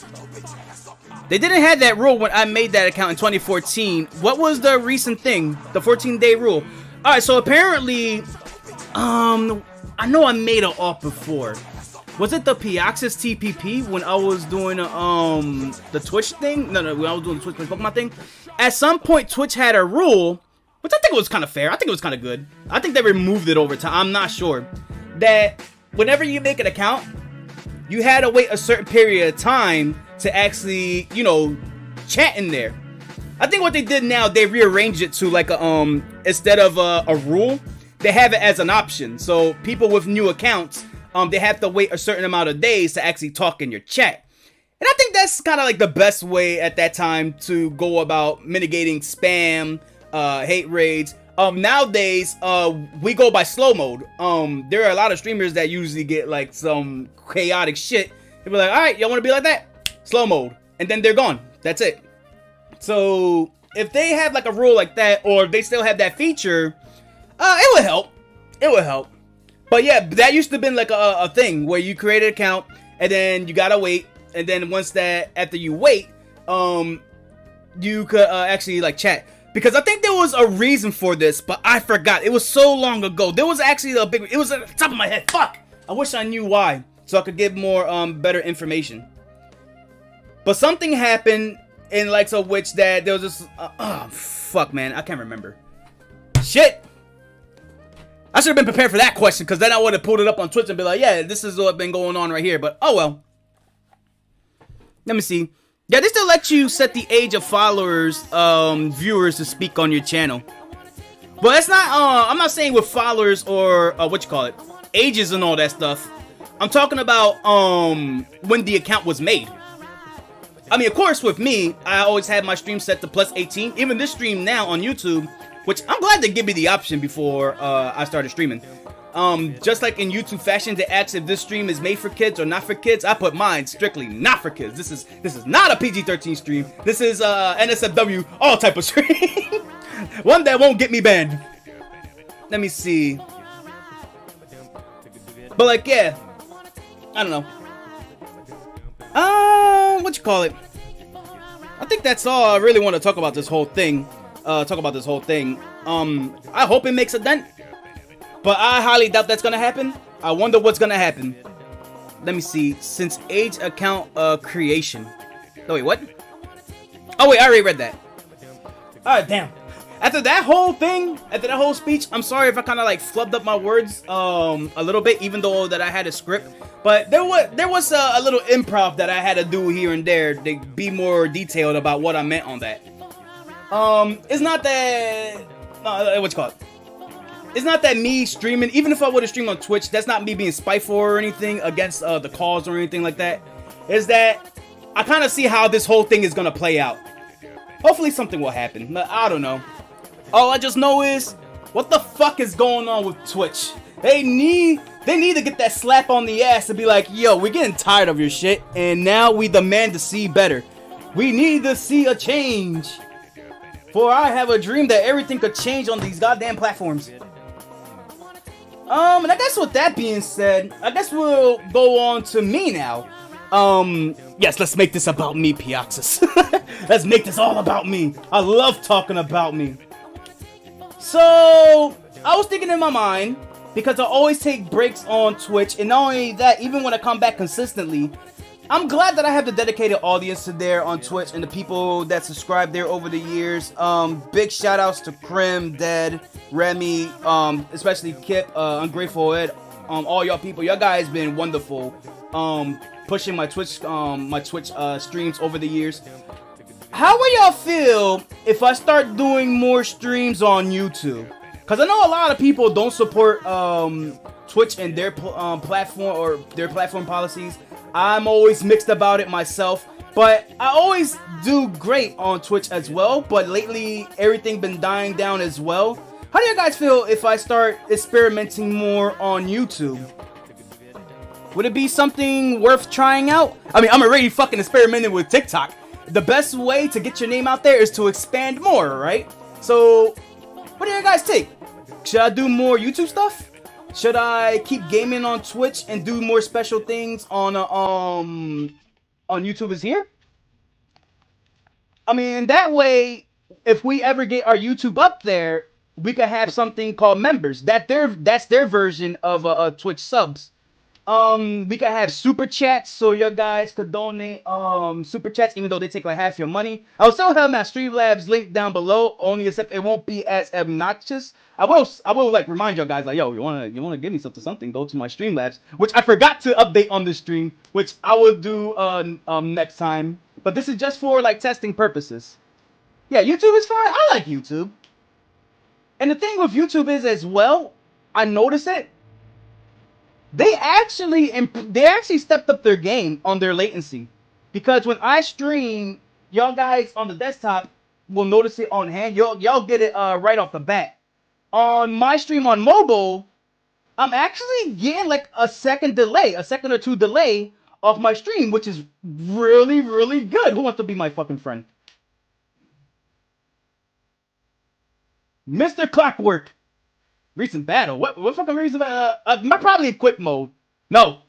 They didn't have that rule when I made that account in 2014. What was the recent thing? The 14-day rule. All right, so apparently, I know I made it off before. Was it the Piaxis TPP when I was doing the Twitch thing? No, when I was doing the Twitch Pokemon thing. At some point, Twitch had a rule. which I think was kind of fair. I think it was kind of good. I think they removed it over time. I'm not sure. That whenever you make an account, you had to wait a certain period of time to actually, you know, chat in there. I think what they did now, they rearranged it to like a, instead of a rule, they have it as an option. So people with new accounts, they have to wait a certain amount of days to actually talk in your chat. And I think that's kind of like the best way at that time to go about mitigating spam, hate raids. Nowadays, we go by slow mode. There are a lot of streamers that usually get like some chaotic shit. They be like, all right, y'all want to be like that? Slow mode. And then they're gone. That's it. So if they have like a rule like that, or if they still have that feature, it would help. It would help. But yeah, that used to have been like a thing where you create an account and then you gotta wait. And then once that, after you wait, you could actually like chat. Because I think there was a reason for this, but I forgot. It was so long ago. There was actually a big, it was at the top of my head. Fuck! I wish I knew why, so I could give more better information. But something happened in likes of which that there was this, oh fuck man, I can't remember. Shit! I should have been prepared for that question, because then I would have pulled it up on Twitch and be like, yeah, this is what's been going on right here, but oh well. Let me see. Yeah, they still let you set the age of followers, viewers to speak on your channel. But that's not, I'm not saying with followers or, what you call it, ages and all that stuff. I'm talking about, when the account was made. I mean, of course, with me, I always had my stream set to plus 18. Even this stream now on YouTube, which I'm glad they give me the option before, I started streaming. Just like in YouTube fashion, they ask if this stream is made for kids or not for kids. I put mine strictly not for kids. This is not a PG-13 stream. This is NSFW, all type of stream. One that won't get me banned. Let me see. But like, yeah, I don't know. What you call it? I think that's all I really want to talk about this whole thing. I hope it makes a dent. But I highly doubt that's gonna happen. I wonder what's gonna happen. Let me see. Since age account creation. Oh wait, what? Oh wait, I already read that. Alright, damn. After that whole thing, after that whole speech, I'm sorry if I kind of like flubbed up my words a little bit, even though that I had a script. But there was a little improv that I had to do here and there to be more detailed about what I meant on that. It's not that what you call it? It's not that me streaming, even if I would have streamed on Twitch, that's not me being spiteful or anything against the cause or anything like that. Is that I kind of see how this whole thing is gonna play out. Hopefully something will happen, but I don't know. All I just know is, what the fuck is going on with Twitch? They need to get that slap on the ass and be like, yo, we're getting tired of your shit, and now we demand to see better. We need to see a change. For I have a dream that everything could change on these goddamn platforms. And I guess with that being said, I guess we'll go on to me now. Yes, let's make this about me, Pioxus. Let's make this all about me. I love talking about me. So, I was thinking in my mind, because I always take breaks on Twitch, and not only that, even when I come back consistently, I'm glad that I have the dedicated audience to there on Twitch and the people that subscribe there over the years. Big shout outs to Krim, Dead, Remy, especially Kip, Ungrateful Ed, all y'all people. Y'all guys been wonderful. Pushing my Twitch streams over the years. How will y'all feel if I start doing more streams on YouTube? Cause I know a lot of people don't support Twitch and their platform or their platform policies. I'm always mixed about it myself, but I always do great on Twitch as well. But lately, everything been dying down as well. How do you guys feel if I start experimenting more on YouTube? Would it be something worth trying out? I mean, I'm already fucking experimenting with TikTok. The best way to get your name out there is to expand more, right? So, what do you guys think? Should I do more YouTube stuff? Should I keep gaming on Twitch and do more special things on YouTube is here? I mean, that way, if we ever get our YouTube up there, we could have something called members. That's their version of Twitch subs. We can have super chats, so your guys could donate super chats, even though they take like half your money. I'll still have my Streamlabs link down below, only except it won't be as obnoxious. I will like remind you guys like, yo, you wanna give me something, go to my Streamlabs, which I forgot to update on the stream, which I will do next time. But this is just for like testing purposes. Yeah, YouTube is fine. I like YouTube. And the thing with YouTube is as well, I notice it. They actually stepped up their game on their latency, because when I stream, y'all guys on the desktop will notice it on hand. Y'all get it right off the bat. On my stream on mobile, I'm actually getting like a second or two delay off my stream, which is really, really good. Who wants to be my fucking friend? Mr. Clockwork. Recent battle? What fucking recent battle? Probably in quick mode. No.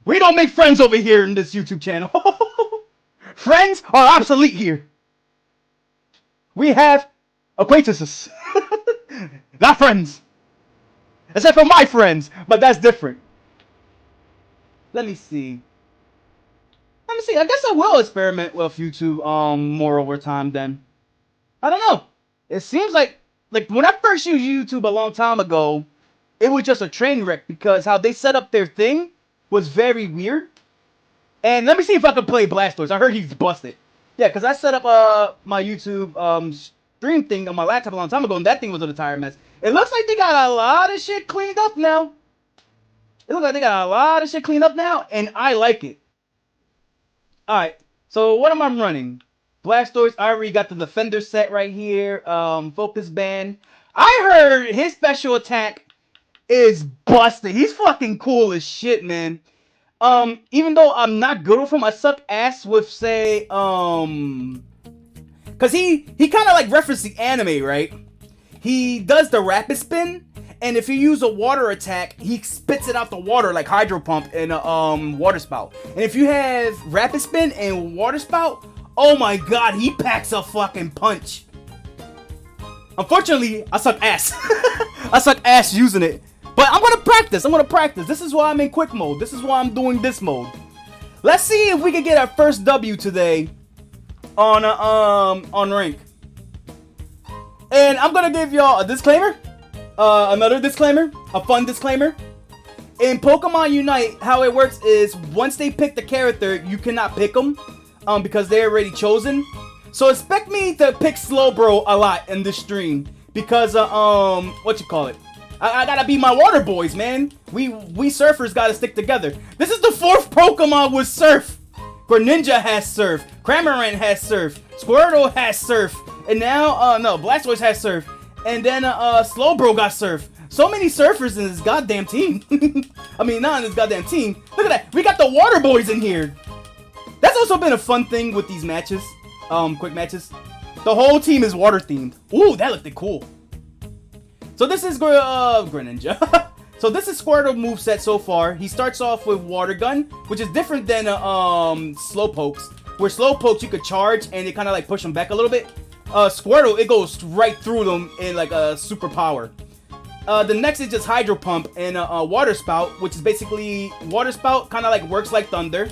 We don't make friends over here in this YouTube channel. Friends are obsolete here. We have acquaintances. Not friends. Except for my friends, but that's different. Let me see. I guess I will experiment with YouTube more over time then. I don't know. It seems like when I first used YouTube a long time ago, it was just a train wreck because how they set up their thing was very weird. And let me see if I can play Blastoise. I heard he's busted. Yeah, because I set up my YouTube stream thing on my laptop a long time ago, and that thing was an entire mess. It looks like they got a lot of shit cleaned up now. And I like it. Alright, so what am I running? Blastoise, I already got the Defender set right here. Focus Band. I heard his special attack is busted. He's fucking cool as shit, man. Even though I'm not good with him, I suck ass with, say, cause he kind of like referenced the anime, right? He does the rapid spin, and if you use a water attack, he spits it out the water like Hydro Pump and a water spout. And if you have rapid spin and water spout, oh my god, he packs a fucking punch. Unfortunately, I suck ass. I suck ass using it. But I'm gonna practice. This is why I'm in quick mode. This is why I'm doing this mode. Let's see if we can get our first W today on rank. And I'm gonna give y'all a disclaimer. Another disclaimer. A fun disclaimer. In Pokemon Unite, how it works is once they pick the character, you cannot pick them. Because they're already chosen. So expect me to pick Slowbro a lot in this stream. Because, I gotta be my water boys, man. We surfers gotta stick together. This is the 4th Pokemon with Surf. Greninja has Surf. Cramorant has Surf. Squirtle has Surf. And now, Blastoise has Surf. And then, Slowbro got Surf. So many surfers in this goddamn team. I mean, not in this goddamn team. Look at that. We got the water boys in here. That's also been a fun thing with these matches, quick matches. The whole team is water themed. Ooh, that looked cool. So this is Greninja. So this is Squirtle moveset so far. He starts off with Water Gun, which is different than Slowpokes. Where Slowpokes you could charge and it kind of like push them back a little bit. Squirtle, it goes right through them in like a super power. The next is just Hydro Pump and Water Spout, which is basically Water Spout kind of like works like Thunder.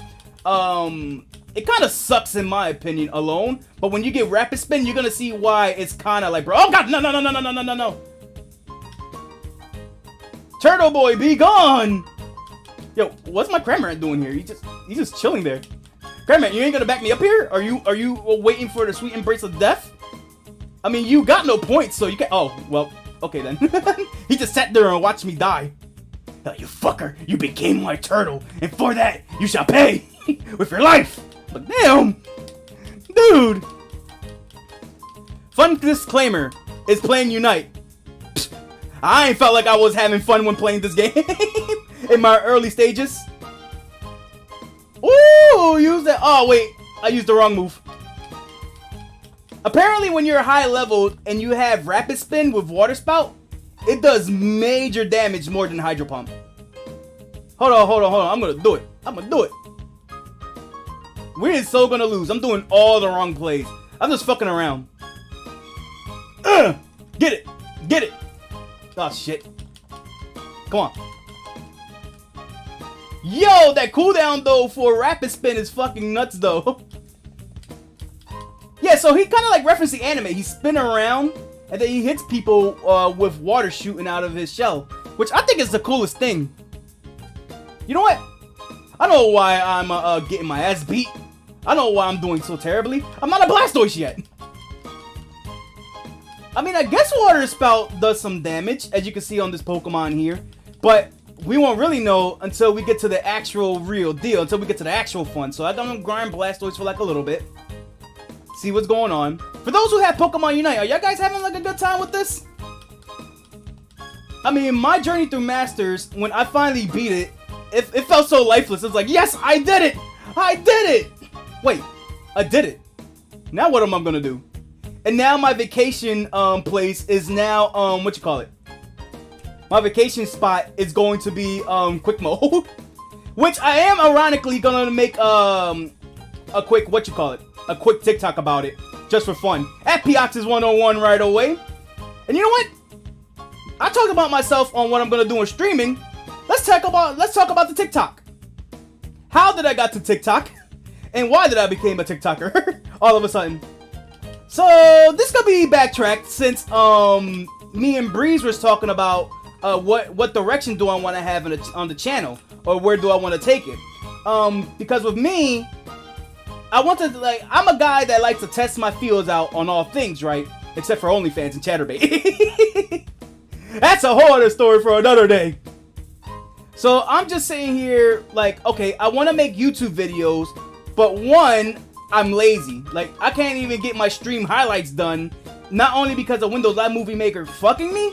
It kind of sucks in my opinion alone, but when you get Rapid Spin, you're gonna see why it's kind of like, bro. Oh god, no. Turtle Boy, be gone. Yo, what's my Cramorant doing here? He's just chilling there. Cramorant, you ain't gonna back me up here? Are you waiting for the sweet embrace of death? I mean, you got no points, so you can't. Oh, well, okay then. He just sat there and watched me die. Oh, you fucker, you became my turtle, and for that, you shall pay with your life. But damn, dude. Fun disclaimer is playing Unite. I ain't felt like I was having fun when playing this game in my early stages. Ooh, use that. Oh wait, I used the wrong move. Apparently, when you're high leveled and you have Rapid Spin with Water Spout, it does major damage more than Hydro Pump. Hold on. I'm gonna do it. We're so gonna lose. I'm doing all the wrong plays. I'm just fucking around. Get it. Oh shit. Come on. Yo, that cooldown though for rapid spin is fucking nuts though. Yeah, so he kind of like referenced the anime. He's spinning around and then he hits people with water shooting out of his shell, which I think is the coolest thing. You know what? I don't know why I'm getting my ass beat. I don't know why I'm doing so terribly. I'm not a Blastoise yet. I mean, I guess Water Spout does some damage, as you can see on this Pokemon here. But we won't really know until we get to the actual real deal, until we get to the actual fun. So I'm gonna grind Blastoise for like a little bit. See what's going on. For those who have Pokemon Unite, are y'all guys having like a good time with this? I mean, my journey through Masters, when I finally beat it, it felt so lifeless. It was like, yes, I did it! I did it! Wait, I did it. Now what am I gonna do? And now my vacation place is now what you call it? My vacation spot is going to be quick mode, which I am ironically gonna make a quick a quick TikTok about it just for fun at Pioxes101 right away. And you know what? I talked about myself on what I'm gonna do in streaming. Let's talk about the TikTok. How did I got to TikTok, and why did I become a TikToker all of a sudden? So this gonna be backtracked since me and Breeze was talking about what direction do I want to have on the channel, or where do I want to take it? Because with me, I'm a guy that likes to test my fields out on all things, right? Except for OnlyFans and Chatterbait. That's a whole other story for another day. So I'm just saying here, like, okay, I want to make YouTube videos, but one, I'm lazy. Like, I can't even get my stream highlights done. Not only because of Windows Live Movie Maker fucking me,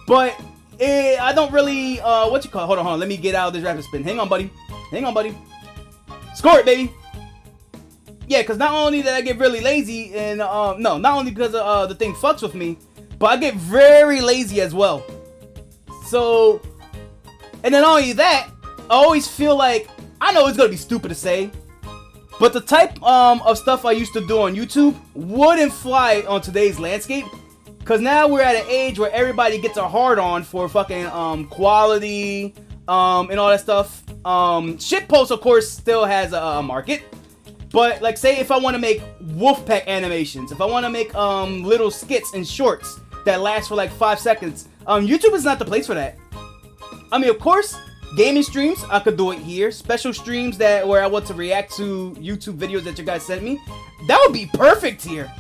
but I don't really, Hold on. Let me get out of this rapid spin. Hang on, buddy. Score it, baby. Yeah, because not only did I get really lazy, and, not only because the thing fucks with me, but I get very lazy as well. So, and then not only that, I always feel like, I know it's gonna be stupid to say, but the type of stuff I used to do on YouTube wouldn't fly on today's landscape. Because now we're at an age where everybody gets a hard on for fucking quality and all that stuff. Shitpost, of course, still has a market. But, like, say if I want to make Wolfpack animations, if I want to make little skits and shorts that last for like 5 seconds, YouTube is not the place for that. I mean, of course, gaming streams, I could do it here. Special streams where I want to react to YouTube videos that you guys sent me, that would be perfect here.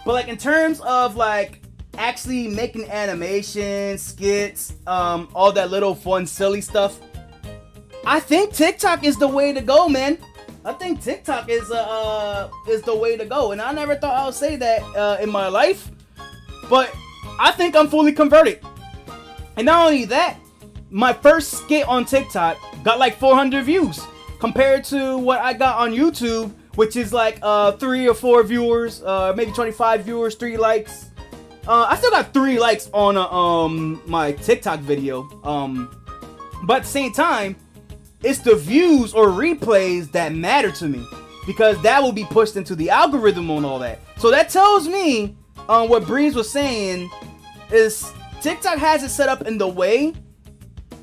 But like in terms of like actually making animations, skits, all that little fun, silly stuff, I think TikTok is the way to go, man. I think TikTok is the way to go, and I never thought I would say that in my life, but I think I'm fully converted. And not only that, my first skit on TikTok got like 400 views compared to what I got on YouTube, which is like 3 or 4 viewers, maybe 25 viewers, 3 likes. I still got 3 likes on my TikTok video, but at the same time, it's the views or replays that matter to me, because that will be pushed into the algorithm and all that. So that tells me what Breeze was saying is TikTok has it set up in the way,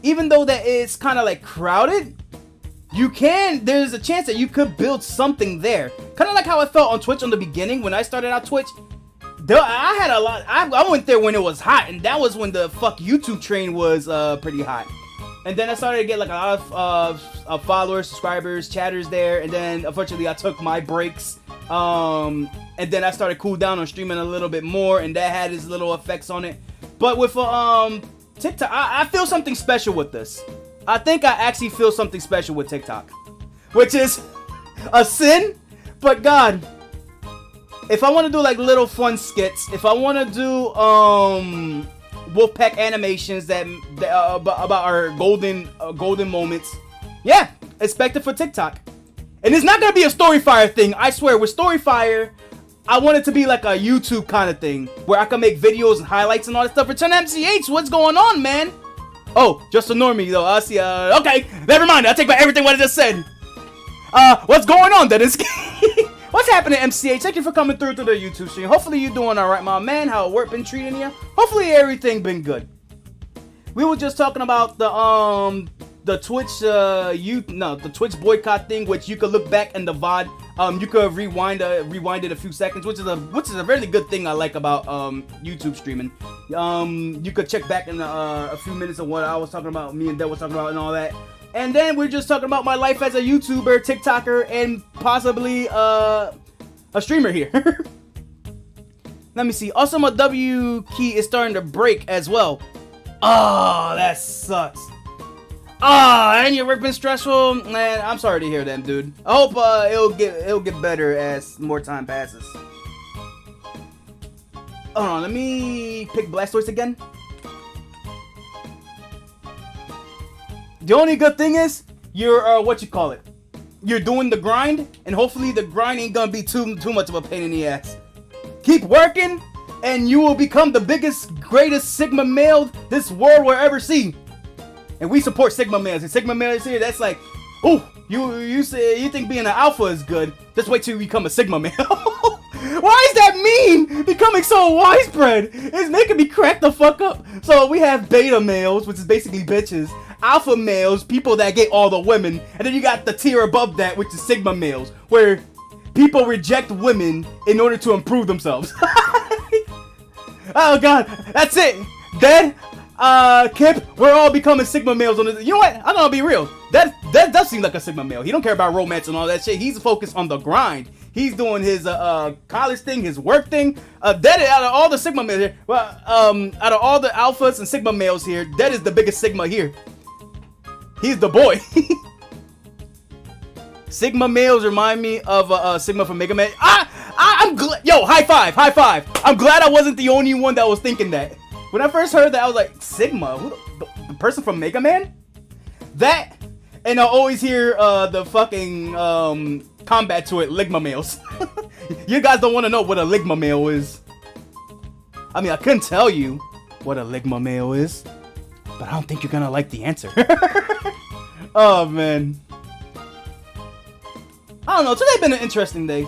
even though that it's kind of like crowded, there's a chance that you could build something there. Kind of like how I felt on Twitch in the beginning when I started out Twitch. I had a lot, I went there when it was hot, and that was when the fuck YouTube train was pretty hot. And then I started to get like a lot of followers, subscribers, chatters there, and then unfortunately I took my breaks. And then I started cool down on streaming a little bit more, and that had its little effects on it. But with TikTok, I feel something special with this. I think I actually feel something special with TikTok, which is a sin, but God, if I want to do like little fun skits, if I want to do Wolfpack animations that about our golden moments, yeah, expect it for TikTok. And it's not gonna be a Storyfire thing, I swear. With Storyfire, I want it to be like a YouTube kind of thing, where I can make videos and highlights and all that stuff. Return MCH, what's going on, man? Oh, just ignore me though. I see. Okay, never mind. I take back everything what I just said. What's going on, Dennis? What's happening, MCH? Thank you for coming through to the YouTube stream. Hopefully you're doing all right, my man. How work been treating you? Hopefully everything been good. We were just talking about the the Twitch the Twitch boycott thing, which you could look back in the VOD. You could rewind it a few seconds, which is a really good thing I like about YouTube streaming. You could check back in a few minutes of what I was talking about, me and Dad was talking about, and all that. And then we're just talking about my life as a YouTuber, TikToker, and possibly a streamer here. Let me see. Also, my W key is starting to break as well. Oh, that sucks. And your work been stressful? Man, I'm sorry to hear that, dude. I hope it'll get better as more time passes. Hold on, let me pick Blastoise again. The only good thing is you're you're doing the grind, and hopefully the grind ain't gonna be too much of a pain in the ass. Keep working, and you will become the biggest, greatest Sigma male this world will ever see. And we support Sigma males. And Sigma males here, that's like, oh, you think being an alpha is good? Just wait till you become a Sigma male. Why is that meme becoming so widespread? It's making me crack the fuck up. So we have beta males, which is basically bitches. Alpha males, people that get all the women. And then you got the tier above that, which is Sigma males, where people reject women in order to improve themselves. Oh god, that's it. Dead. Kip, we're all becoming Sigma males on this. You know what? I'm gonna be real. That does seem like a Sigma male. He don't care about romance and all that shit. He's focused on the grind. He's doing his college thing, his work thing. That out of all the Sigma males here, well, out of all the alphas and Sigma males here, that is the biggest Sigma here. He's the boy. Sigma males remind me of Sigma from Mega Man. I'm glad. Yo, high five, high five. I'm glad I wasn't the only one that was thinking that. When I first heard that, I was like, Sigma? Who the person from Mega Man? That, and I always hear the fucking combat to it, Ligma males. You guys don't want to know what a Ligma male is. I mean, I couldn't tell you what a Ligma male is, but I don't think you're gonna like the answer. Oh, man. I don't know, today's been an interesting day.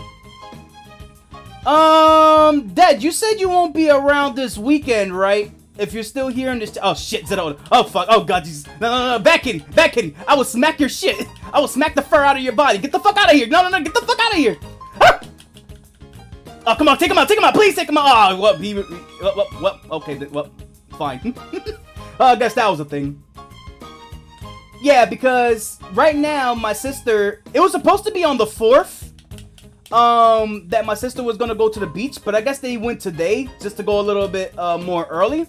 Dad, you said you won't be around this weekend, right? If you're still here in this, oh shit, Zedo. Oh fuck, oh god, Jesus. No, back kitty. I will smack your shit. I will smack the fur out of your body. Get the fuck out of here. No, get the fuck out of here. Ah! Oh, come on, take him out, please take him out. Oh, what, okay, well, fine. I guess that was a thing. Yeah, because right now, my sister, it was supposed to be on the 4th. That my sister was gonna go to the beach, but I guess they went today just to go a little bit more early.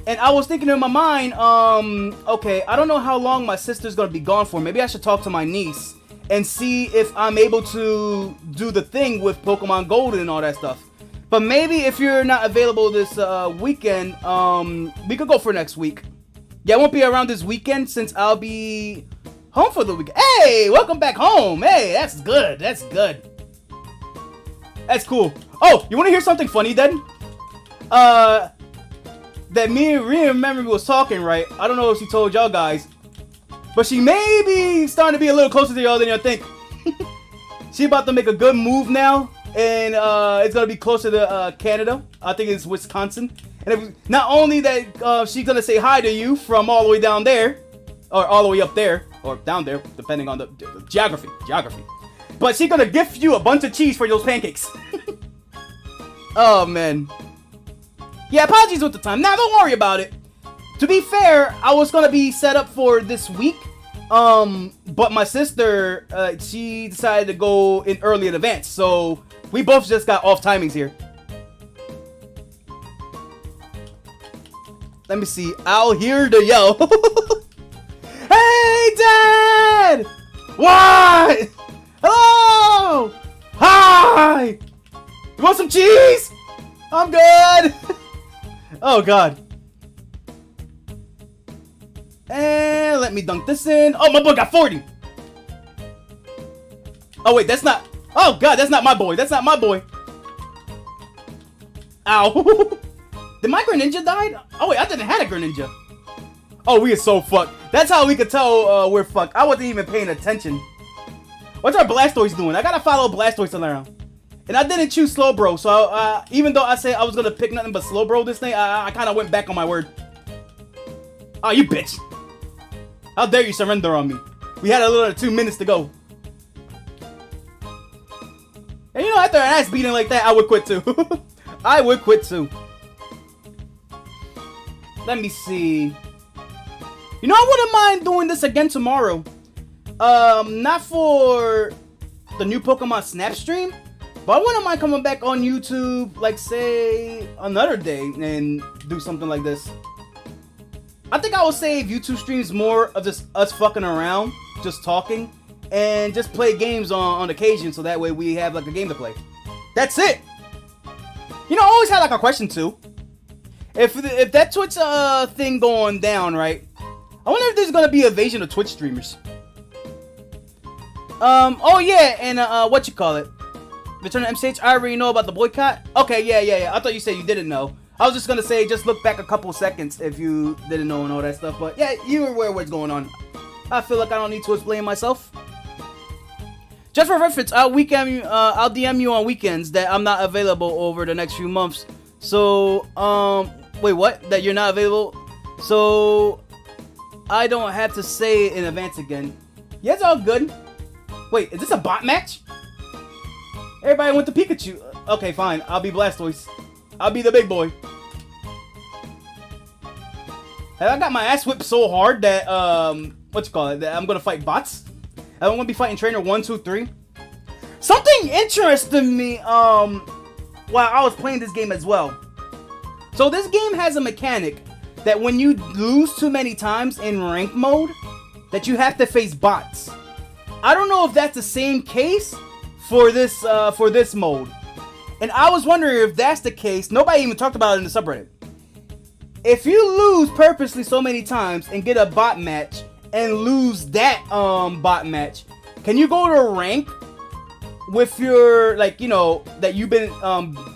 And I was thinking in my mind, okay, I don't know how long my sister's gonna be gone for. Maybe I should talk to my niece and see if I'm able to do the thing with Pokemon Gold and all that stuff. But maybe if you're not available this weekend, we could go for next week. Yeah, I won't be around this weekend since I'll be home for the weekend. Hey, welcome back home. Hey, that's good. That's good. That's cool. Oh, you want to hear something funny then? That me and Rhea remember was talking, right? I don't know if she told y'all guys, but she may be starting to be a little closer to y'all than you think. She about to make a good move now, and it's gonna be closer to Canada. I think it's Wisconsin. And if, not only that, she's gonna say hi to you from all the way down there, or all the way up there, or down there, depending on the geography. But she's gonna gift you a bunch of cheese for those pancakes. Oh man. Yeah, apologies with the time. Nah, don't worry about it. To be fair, I was gonna be set up for this week. But my sister, she decided to go in early in advance. So we both just got off timings here. Let me see. I'll hear the yell. Hey, Dad! What? Hello! Hi! You want some cheese? I'm good! Oh, God. And let me dunk this in. Oh, my boy got 40! Oh, wait, that's not... Oh, God, that's not my boy. That's not my boy. Ow. Did my Greninja die? Oh, wait, I didn't have a Greninja. Oh, we are so fucked. That's how we could tell we're fucked. I wasn't even paying attention. What's our Blastoise doing? I gotta follow Blastoise around. And I didn't choose Slowbro, so even though I said I was gonna pick nothing but Slowbro this thing, I kind of went back on my word. Oh, you bitch. How dare you surrender on me? We had a little 2 minutes to go. And you know, after an ass beating like that, I would quit too. I would quit too. Let me see. You know, I wouldn't mind doing this again tomorrow. Not for the new Pokemon Snap stream, but I wouldn't mind coming back on YouTube, like say another day, and do something like this. I think I will save YouTube streams more of just us fucking around, just talking, and just play games on occasion, so that way we have like a game to play. That's it. You know, I always had like a question too. If that Twitch thing going down, right? I wonder if there's gonna be invasion of Twitch streamers. Oh yeah, and what you call it? Return to MCH. I already know about the boycott. Okay, yeah. I thought you said you didn't know. I was just gonna say, just look back a couple seconds if you didn't know and all that stuff. But yeah, you were aware what's going on. I feel like I don't need to explain myself. Just for reference, I'll DM you on weekends that I'm not available over the next few months. So, wait, what? That you're not available? So, I don't have to say it in advance again. Yeah, it's all good. Wait, is this a bot match? Everybody went to Pikachu. Okay, fine. I'll be Blastoise. I'll be the big boy. Have I got my ass whipped so hard that, that I'm gonna fight bots? I'm gonna be fighting trainer 1, 2, 3. Something interested me, while I was playing this game as well. So this game has a mechanic that when you lose too many times in rank mode, that you have to face bots. I don't know if that's the same case for this mode. And I was wondering if that's the case. Nobody even talked about it in the subreddit. If you lose purposely so many times and get a bot match and lose that bot match, can you go to rank with your, like, you know, that you've been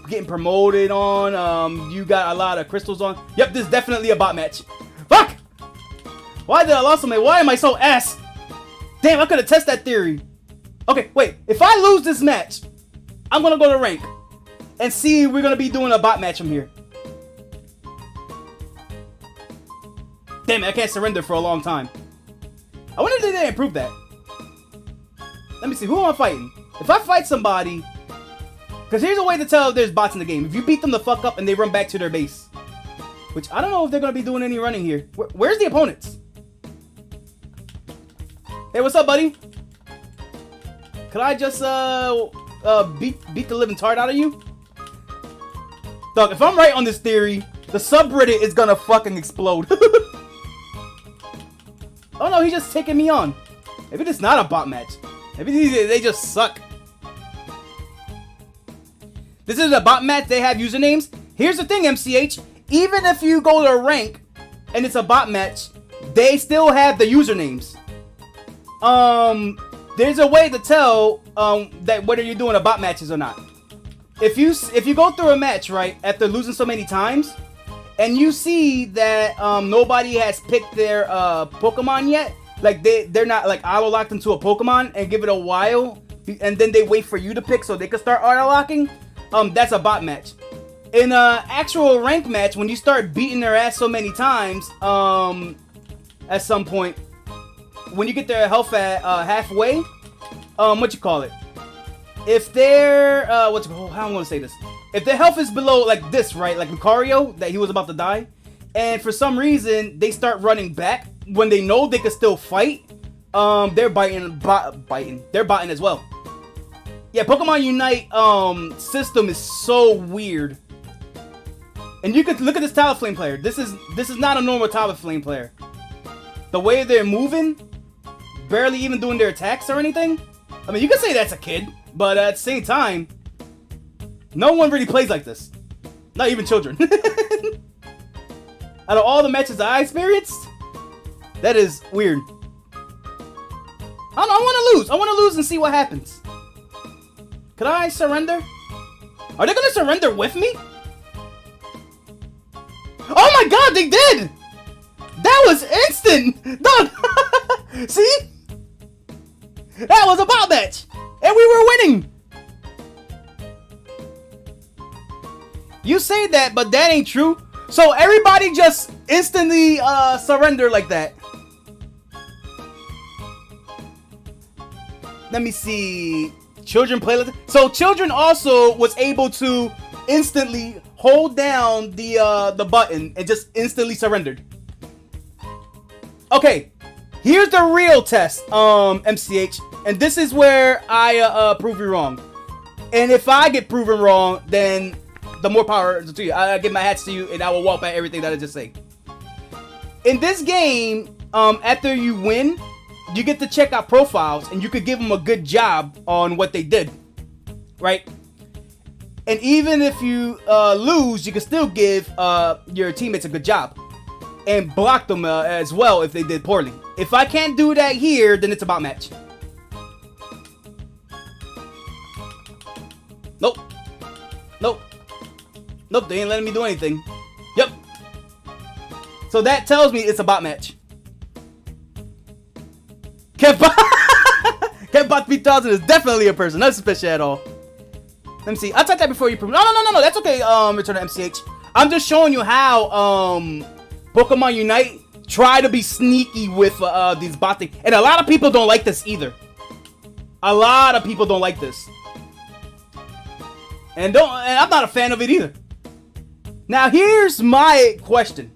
getting promoted on, you got a lot of crystals on? Yep, this is definitely a bot match. Fuck! Why did I lose somebody? Why am I so ass? Damn, I could have tested that theory. Okay, wait. If I lose this match, I'm gonna go to rank and see if we're gonna be doing a bot match from here. Damn it, I can't surrender for a long time. I wonder if they improved that. Let me see, who am I fighting? If I fight somebody, because here's a way to tell if there's bots in the game. If you beat them the fuck up and they run back to their base. Which, I don't know if they're gonna be doing any running here. Where's the opponents? Hey, what's up, buddy? Could I just, beat the living tart out of you? Dog, if I'm right on this theory, the subreddit is gonna fucking explode. Oh no, he's just taking me on. Maybe it's not a bot match. Maybe they just suck. This is a bot match, they have usernames. Here's the thing, MCH. Even if you go to rank and it's a bot match, they still have the usernames. There's a way to tell that whether you're doing a bot matches or not. If you go through a match, right, after losing so many times, and you see that nobody has picked their Pokemon yet, like they're not like auto locked into a Pokemon and give it a while, and then they wait for you to pick so they can start auto locking, that's a bot match. In a actual rank match, when you start beating their ass so many times, at some point, when you get their health at halfway, what you call it? If they're how I'm gonna say this? If their health is below like this, right? Like Lucario, that he was about to die, and for some reason they start running back when they know they can still fight, they're biting. They're botting as well. Yeah, Pokemon Unite system is so weird. And you could look at this Talonflame player. This is not a normal Talonflame player. The way they're moving, barely even doing their attacks or anything. I mean, you could say that's a kid, but at the same time, no one really plays like this. Not even children. Out of all the matches I experienced, that is weird. I don't know, I want to lose. I want to lose and see what happens. Could I surrender? Are they going to surrender with me? Oh my god, they did! That was instant! Dog! See? That was a bot match! And we were winning! You say that, but that ain't true. So everybody just instantly surrender like that. Let me see. Children playlist. So children also was able to instantly hold down the button and just instantly surrendered. Okay, here's the real test, MCH, and this is where I prove you wrong. And if I get proven wrong, then the more power to you. I give my hats to you, and I will walk back everything that I just say. In this game, after you win, you get to check out profiles, and you could give them a good job on what they did, right? And even if you lose, you can still give your teammates a good job and block them as well if they did poorly. If I can't do that here, then it's a bot match. Nope. Nope. Nope, they ain't letting me do anything. Yep. So that tells me it's a bot match. Kevbot 3000 is definitely a person. Not suspicious at all. Let me see. I'll type that before you prove. No. That's okay. Return to MCH. I'm just showing you how Pokemon Unite try to be sneaky with these bot things, and a lot of people don't like this either. A lot of people don't like this, and I'm not a fan of it either. Now here's my question.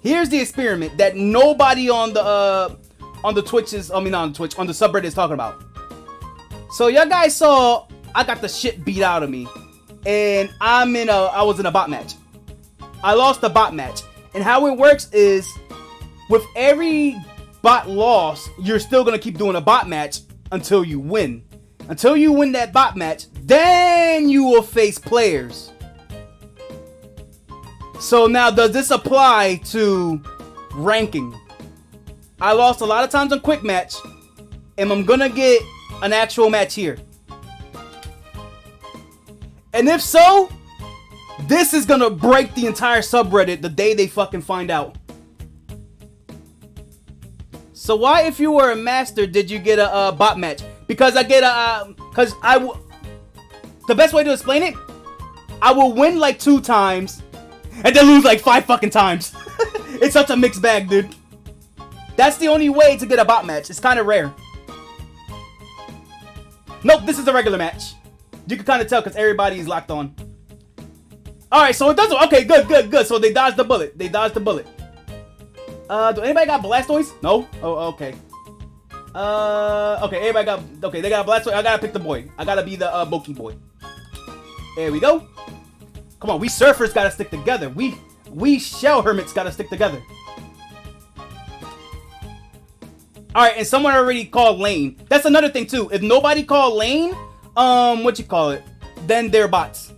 Here's the experiment that nobody on the Twitches, I mean not on Twitch, on the subreddit is talking about. So y'all guys saw I got the shit beat out of me, and I was in a bot match. I lost the bot match, and how it works is with every bot loss, you're still gonna keep doing a bot match until you win. Until you win that bot match, then you will face players. So now, does this apply to ranking? I lost a lot of times on quick match, and I'm gonna get an actual match here. And if so, this is gonna break the entire subreddit the day they fucking find out. So why, if you were a master, did you get a bot match? Because I get the best way to explain it, I will win like 2 times, and then lose like 5 fucking times. It's such a mixed bag, dude. That's the only way to get a bot match. It's kind of rare. Nope, this is a regular match. You can kind of tell because everybody is locked on. Alright, so it doesn't. Okay, good. So they dodged the bullet. Do anybody got Blastoise? No? Oh, okay. Okay, everybody got. Okay, they got Blastoise. I gotta pick the boy. I gotta be the Bulky boy. There we go. Come on, we surfers gotta stick together. We shell hermits gotta stick together. Alright, and someone already called Lane. That's another thing too. If nobody called Lane, then they're bots.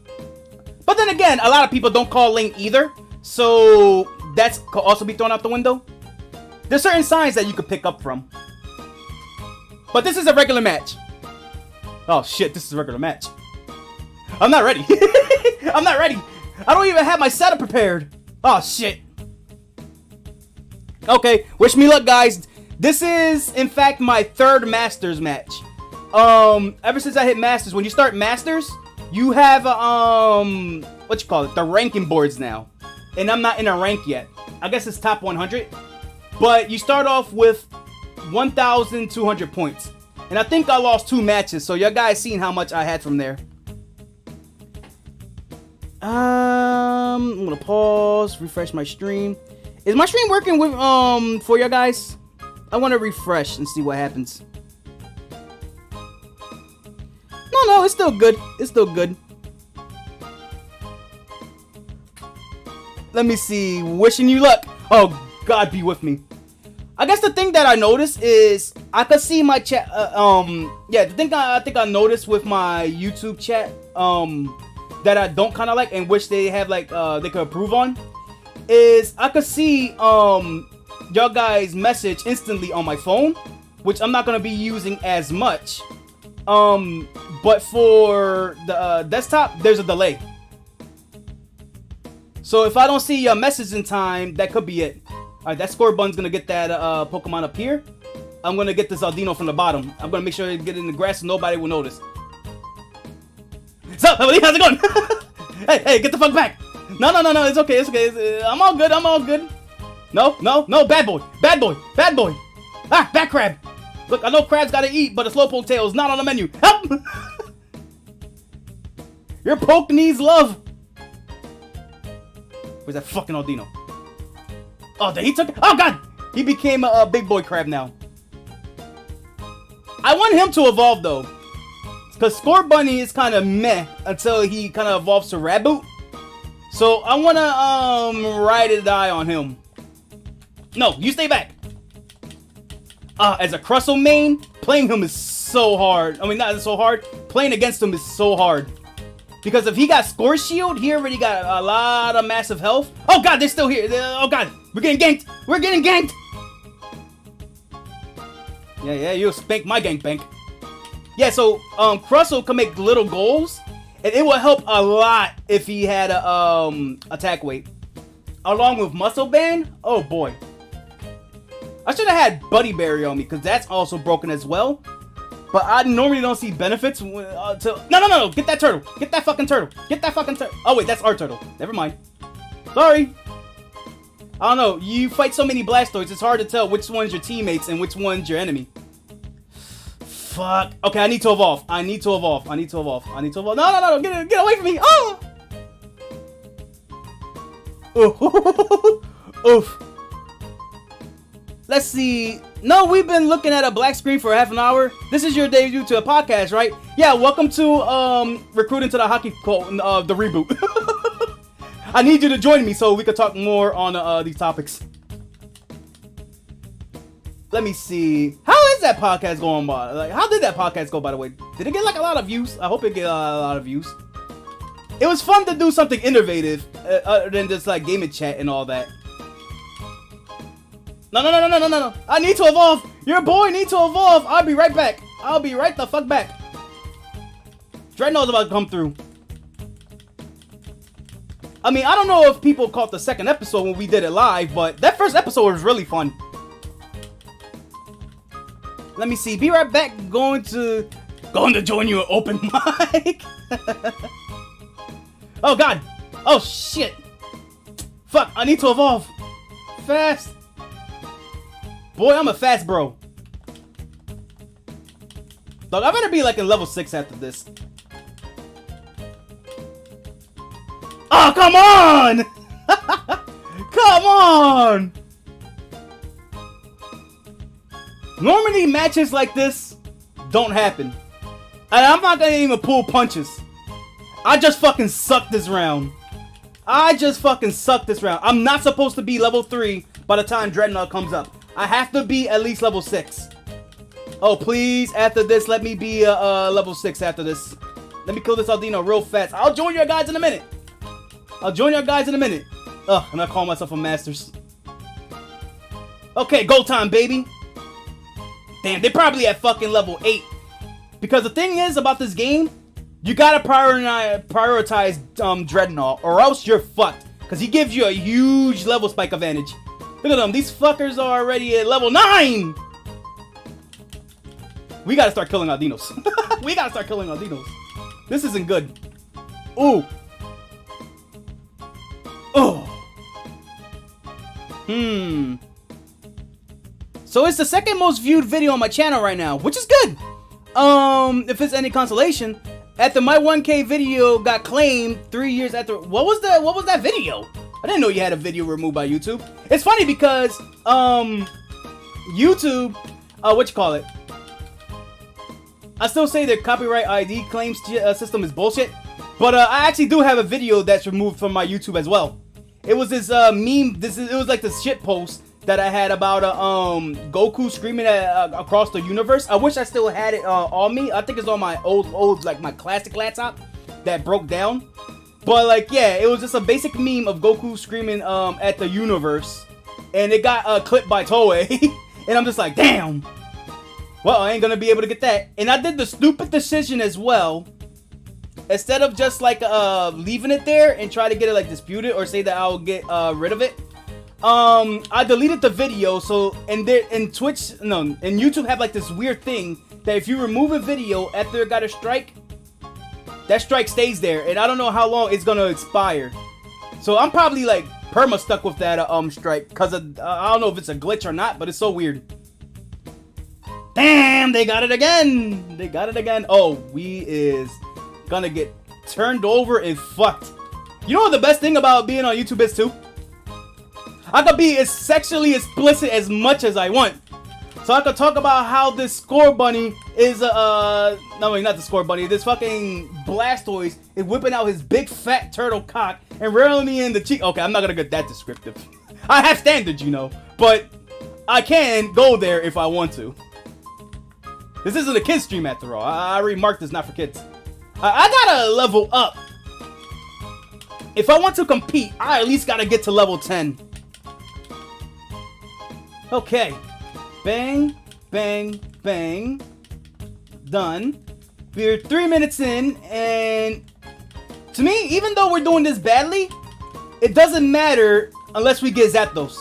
But then again, a lot of people don't call Lane either. So that's could also be thrown out the window. There's certain signs that you could pick up from. But this is a regular match. Oh shit, this is a regular match. I'm not ready. I'm not ready. I don't even have my setup prepared. Oh shit. Okay, wish me luck, guys. This is, in fact, my 3rd Masters match. Ever since I hit Masters, when you start Masters, you have, the ranking boards now. And I'm not in a rank yet. I guess it's top 100. But you start off with 1,200 points. And I think I lost 2 matches, so y'all guys seen how much I had from there. I'm gonna pause, refresh my stream. Is my stream working with for you guys? I want to refresh and see what happens. No, it's still good. It's still good. Let me see. Wishing you luck. Oh, God be with me. I guess the thing that I noticed is I could see my chat. The thing I think I noticed with my YouTube chat that I don't kind of like and wish they have like they could improve on is I could see y'all guys message instantly on my phone, which I'm not gonna be using as much. But for the desktop, there's a delay. So if I don't see your message in time, that could be it. Alright, that Scorbun's gonna get that Pokemon up here. I'm gonna get this Aldino from the bottom. I'm gonna make sure to get in the grass so nobody will notice. What's up, everybody? How's it going? hey, get the fuck back. No, it's okay. I'm all good. No, bad boy. Ah, back crab. Look, I know crabs gotta eat, but a slowpoke tail is not on the menu. Help! Your poke needs love. Where's that fucking Audino? Oh, he took it. Oh, God! He became a big boy crab now. I want him to evolve, though. Because Scorbunny is kind of meh until he kind of evolves to Raboot. So, I want to, ride or die on him. No, you stay back. As a Crustle main, playing him is so hard. I mean, not so hard. Playing against him is so hard. Because if he got Score Shield, he already got a lot of massive health. Oh, God, they're still here. Oh, God, we're getting ganked. We're getting ganked. Yeah, you'll spank my gank bank. Yeah, so, Crustle can make little goals. And it will help a lot if he had a, attack weight. Along with Muscle Band. Oh, boy. I should have had Buddy Berry on me, because that's also broken as well. But I normally don't see benefits to... No. Get that turtle. Get that fucking turtle. Get that fucking turtle. Oh, wait. That's our turtle. Never mind. Sorry. I don't know. You fight so many Blastoids, it's hard to tell which one's your teammates and which one's your enemy. Fuck. Okay, I need to evolve. I need to evolve. No. Get away from me. Oh! Oof. Let's see. No, we've been looking at a black screen for half an hour. This is your debut to a podcast, right? Yeah, welcome to Recruiting to the Hockey the reboot. I need you to join me so we can talk more on these topics. Let me see. How is that podcast going by? Like, how did that podcast go, by the way? Did it get like a lot of views? I hope it get a lot of views. It was fun to do something innovative other than just like gaming chat and all that. No. I need to evolve. Your boy needs to evolve. I'll be right back. I'll be right the fuck back. Dreadnought's about to come through. I mean, I don't know if people caught the second episode when we did it live, but that first episode was really fun. Let me see. Be right back. Going to join you at open mic. Oh, God. Oh, shit. Fuck. I need to evolve. Fast. Boy, I'm a fast bro. Dog, I better be like in level 6 after this. Oh, come on! Come on! Normally matches like this don't happen. And I'm not gonna even pull punches. I just fucking sucked this round. I'm not supposed to be level 3 by the time Dreadnought comes up. I have to be at least level 6. Oh, please, after this, let me be level 6 after this. Let me kill this Audino real fast. I'll join your guys in a minute. Ugh, and I call myself a Masters. Okay, go time, baby. Damn, they probably at fucking level 8. Because the thing is about this game, you gotta prioritize Dreadnought, or else you're fucked. Because he gives you a huge level spike advantage. Look at them, these fuckers are already at level 9! We gotta start killing Audinos. This isn't good. Ooh. Oh. So it's the second most viewed video on my channel right now, which is good. If it's any consolation, after my 1K video got claimed 3 years after. What was that video? I didn't know you had a video removed by YouTube. It's funny because YouTube, I still say their copyright ID claims system is bullshit, but I actually do have a video that's removed from my YouTube as well. It was this meme. It was like this shit post that I had about Goku screaming across the universe. I wish I still had it on me. I think it's on my old like my classic laptop that broke down. But like, yeah, it was just a basic meme of Goku screaming at the universe, and it got clipped by Toei, and I'm just like, damn. Well, I ain't gonna be able to get that. And I did the stupid decision as well. Instead of just like leaving it there and try to get it like disputed or say that I'll get rid of it, I deleted the video. So and YouTube have like this weird thing that if you remove a video after it got a strike, that strike stays there, and I don't know how long it's gonna expire. So I'm probably like perma stuck with that strike because I don't know if it's a glitch or not, but it's so weird. Damn, they got it again. They got it again. Oh, we is gonna get turned over and fucked. You know what the best thing about being on YouTube is too? I could be as sexually explicit as much as I want. So I could talk about how this Score Bunny is no wait, not the Score Bunny. This fucking Blastoise is whipping out his big fat turtle cock and railing me in the cheek. Okay, I'm not gonna get that descriptive. I have standards, you know, but I can go there if I want to. This isn't a kid's stream after all. I already marked this not for kids. I gotta level up. If I want to compete, I at least gotta get to level 10. Okay. Bang, bang, bang. Done. We're 3 minutes in, and to me, even though we're doing this badly, it doesn't matter unless we get Zapdos.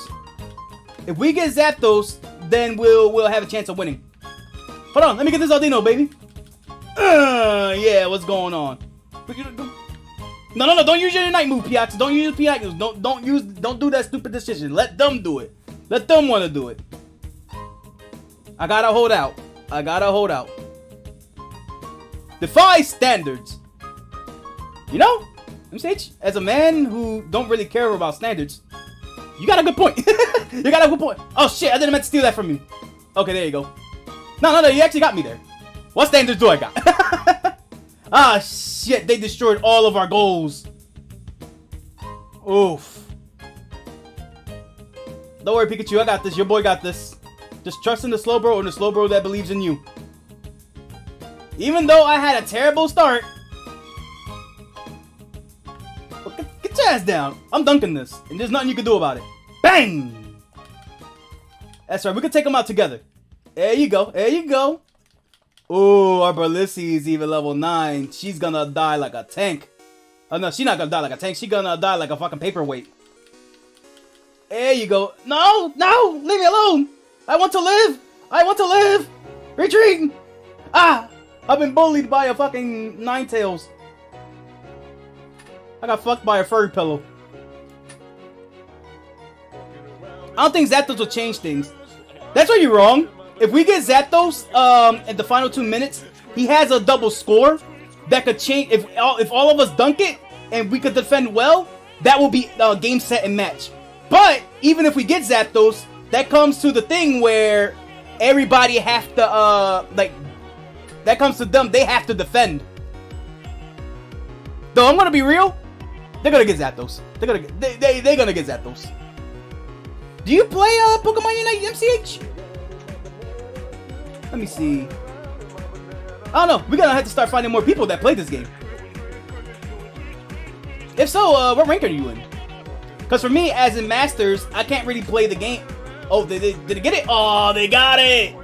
If we get Zapdos, then we'll have a chance of winning. Hold on, let me get this Audino, baby. Yeah, what's going on? No, don't use your night move, Piax. Don't use Piax. Don't do that stupid decision. Let them do it. Let them want to do it. I gotta hold out. I gotta hold out. Defy standards. You know, MCH, as a man who don't really care about standards, you got a good point. You got a good point. Oh shit, I didn't meant to steal that from you. Okay, there you go. No, you actually got me there. What standards do I got? Ah shit, they destroyed all of our goals. Oof. Don't worry, Pikachu, I got this. Your boy got this. Just trust in the Slowbro and the Slowbro that believes in you. Even though I had a terrible start. Get your ass down. I'm dunking this. And there's nothing you can do about it. Bang! That's right, we can take them out together. There you go. There you go. Ooh, our Berlissi is even level 9. She's gonna die like a tank. Oh no, she's not gonna die like a tank. She's gonna die like a fucking paperweight. There you go. No! Leave me alone! I want to live! I want to live! Retreat! Ah! I've been bullied by a fucking Ninetales. I got fucked by a furry pillow. I don't think Zapdos will change things. That's where you're wrong. If we get Zapdos in the final 2 minutes, he has a double score that could change. If all of us dunk it and we could defend well, that will be game, set, and match. But even if we get Zapdos, that comes to the thing where everybody have to that comes to them. They have to defend. Though I'm gonna be real, they're gonna get Zapdos. They're gonna get Zapdos. Do you play Pokemon Unite, MCH? Let me see. I don't know. We're gonna have to start finding more people that play this game. If so, what rank are you in? Because for me, as in Masters, I can't really play the game. Oh, did they get it? Oh, they got it.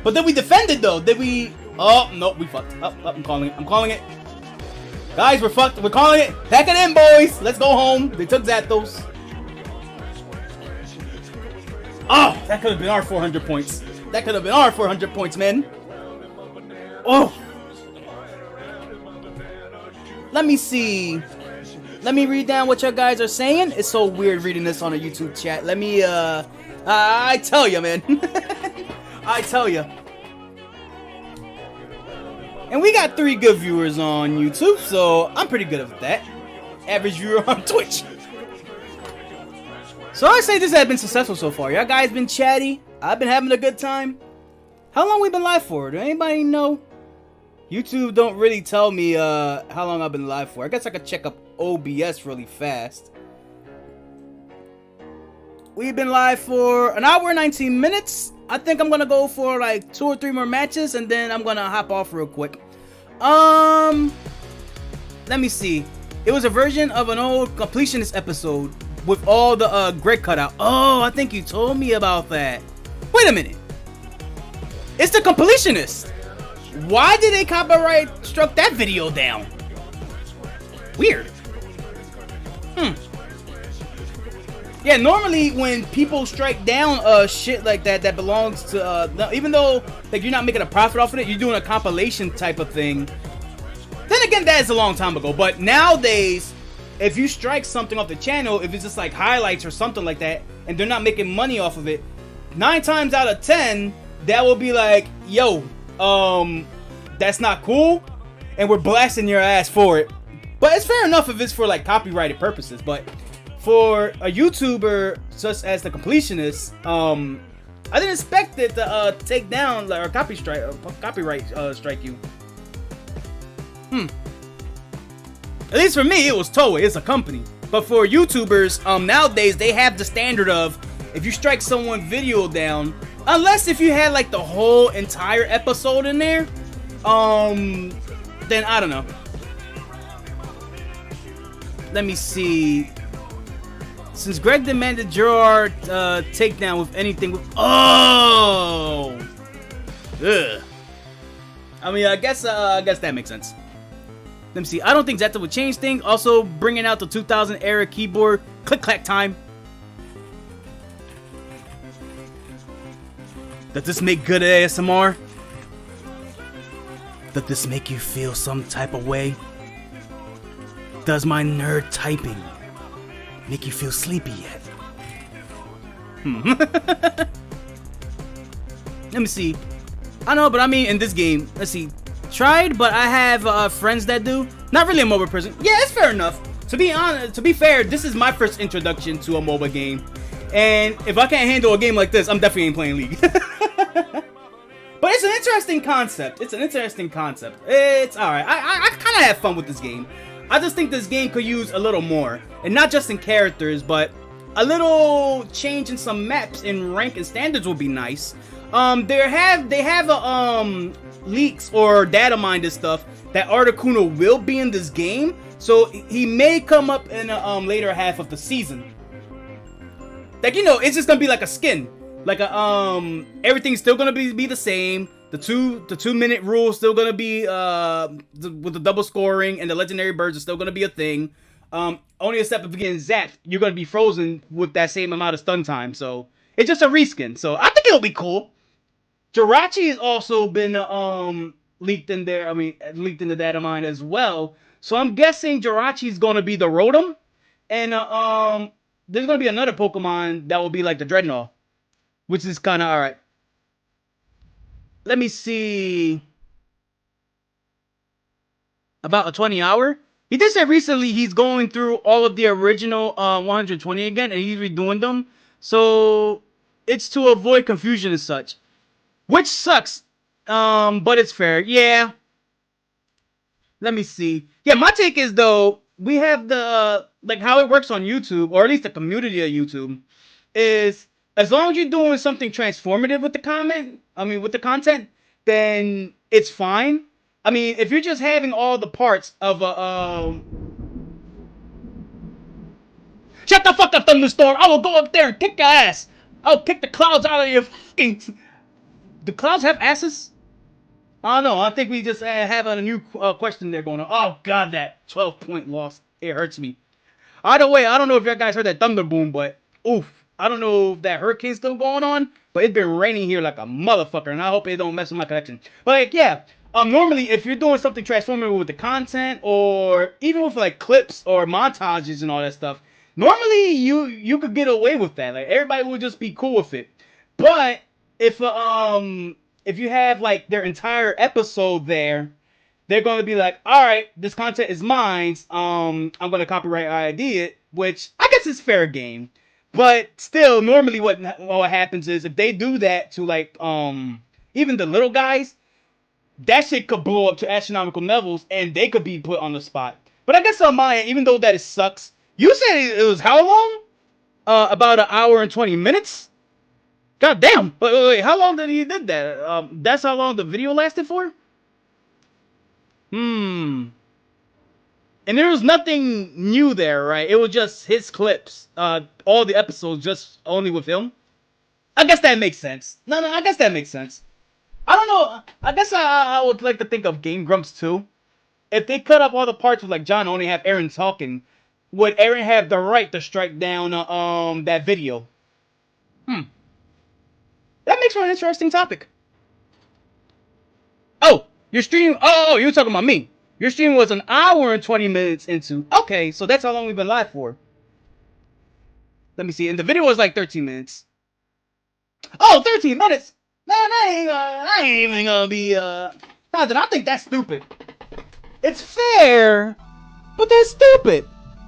But then we defended, though. Did we? Oh, no, we fucked. Oh, I'm calling it. I'm calling it. Guys, we're fucked. We're calling it. Pack it in, boys. Let's go home. They took Zapdos. Oh, that could have been our 400 points. That could have been our 400 points, man. Oh. Let me see. Let me read down what you guys are saying. It's so weird reading this on a YouTube chat. Let me, I tell you, man. I tell you. And we got 3 good viewers on YouTube, so I'm pretty good at that. Average viewer on Twitch. So I say this has been successful so far. Y'all guys been chatty. I've been having a good time. How long we been live for? Do anybody know? YouTube don't really tell me how long I've been live for. I guess I could check up OBS really fast. We've been live for an hour and 19 minutes. I think I'm gonna go for like 2 or 3 more matches and then I'm gonna hop off real quick. Let me see. It was a version of an old completionist episode with all the grid cut out. Oh, I think you told me about that. Wait a minute. It's the completionist. Why did they copyright struck that video down? Weird. Yeah, normally when people strike down shit like that that belongs to even though like you're not making a profit off of it, you're doing a compilation type of thing. Then again, that is a long time ago. But nowadays, if you strike something off the channel, if it's just like highlights or something like that, and they're not making money off of it, 9 times out of 10, that will be like, yo, that's not cool, and we're blasting your ass for it. But it's fair enough if it's for like copyrighted purposes. But for a YouTuber such as the Completionist, I didn't expect it to take down or copyright strike you. At least for me, it was Toei. It's a company. But for YouTubers, nowadays they have the standard of if you strike someone's video down, unless if you had like the whole entire episode in there, then I don't know. Let me see. Since Greg demanded Gerard takedown with anything with ugh. I mean, I guess that makes sense. Let me see. I don't think Zeta would change things. Also, bringing out the 2000 era keyboard click clack time. Does this make good ASMR? Does this make you feel some type of way? Does my nerd typing make you feel sleepy yet? Let me see. I know, but I mean, in this game, let's see. Tried, but I have friends that do. Not really a MOBA person. Yeah, it's fair enough. To be honest, to be fair, this is my first introduction to a MOBA game, and if I can't handle a game like this, I'm definitely ain't playing League. But it's an interesting concept. It's alright. I kind of have fun with this game. I just think this game could use a little more, and not just in characters, but a little change in some maps in rank and standards would be nice. They have leaks or data mined and stuff that Articuno will be in this game, so he may come up in a later half of the season. Like, you know, it's just gonna be like a skin, like a everything's still gonna be the same. The 2-minute rule is still gonna be with the double scoring, and the legendary birds are still gonna be a thing. Only a step of getting zapped, you're gonna be frozen with that same amount of stun time. So it's just a reskin. So I think it'll be cool. Jirachi has also been leaked in there. I mean, leaked in the data mine as well. So I'm guessing Jirachi's gonna be the Rotom, and there's gonna be another Pokemon that will be like the Dreadnought, which is kind of alright. Let me see. About a 20-hour. He did say recently he's going through all of the original 120 again, and he's redoing them. So it's to avoid confusion and such. Which sucks, but it's fair. Yeah. Let me see. Yeah, my take is, though, we have the, like, how it works on YouTube, or at least the community of YouTube, is as long as you're doing something transformative with the content, then it's fine. I mean, if you're just having all the parts of a, Shut the fuck up, Thunderstorm! I will go up there and kick your ass! I'll kick the clouds out of your fucking... Do clouds have asses? I don't know. I think we just have a new question there going on. Oh, God, that 12-point loss. It hurts me. Either way, I don't know if you guys heard that thunder boom, but oof. I don't know if that hurricane's still going on, but it's been raining here like a motherfucker, and I hope it don't mess with my connection. But, like, yeah. Normally, if you're doing something transformative with the content, or even with, like, clips or montages and all that stuff, normally you could get away with that. Like, everybody would just be cool with it. But if you have like their entire episode there, they're going to be like, all right, this content is mine. I'm going to copyright ID it, which I guess is fair game. But still, normally what happens is if they do that to like even the little guys, that shit could blow up to astronomical levels, and they could be put on the spot. But I guess on my end, even though that it sucks, you said it was how long? About an hour and 20 minutes. God damn! Wait, how long did he did that? That's how long the video lasted for? And there was nothing new there, right? It was just his clips. All the episodes just only with him. I guess that makes sense. No, I guess that makes sense. I don't know. I guess I would like to think of Game Grumps too. If they cut up all the parts with like John only have Aaron talking, would Aaron have the right to strike down that video? That makes for an interesting topic. Oh, your stream. Oh, you're talking about me. Your stream was an hour and 20 minutes into. Okay, so that's how long we've been live for. Let me see. And the video was like 13 minutes. Oh, 13 minutes. Man, I ain't even gonna be, Jonathan, I think that's stupid. It's fair, but that's stupid.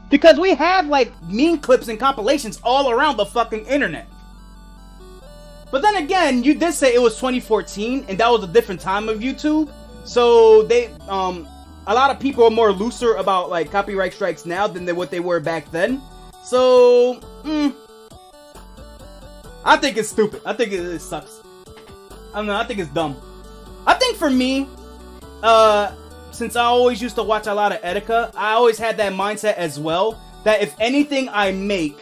Because we have, like, meme clips and compilations all around the fucking internet. But then again, you did say it was 2014, and that was a different time of YouTube. So, they, a lot of people are more looser about, like, copyright strikes now than what they were back then. So, I think it's stupid. I think it sucks. I don't know, I think it's dumb. I think for me, since I always used to watch a lot of Etika, I always had that mindset as well, that if anything I make,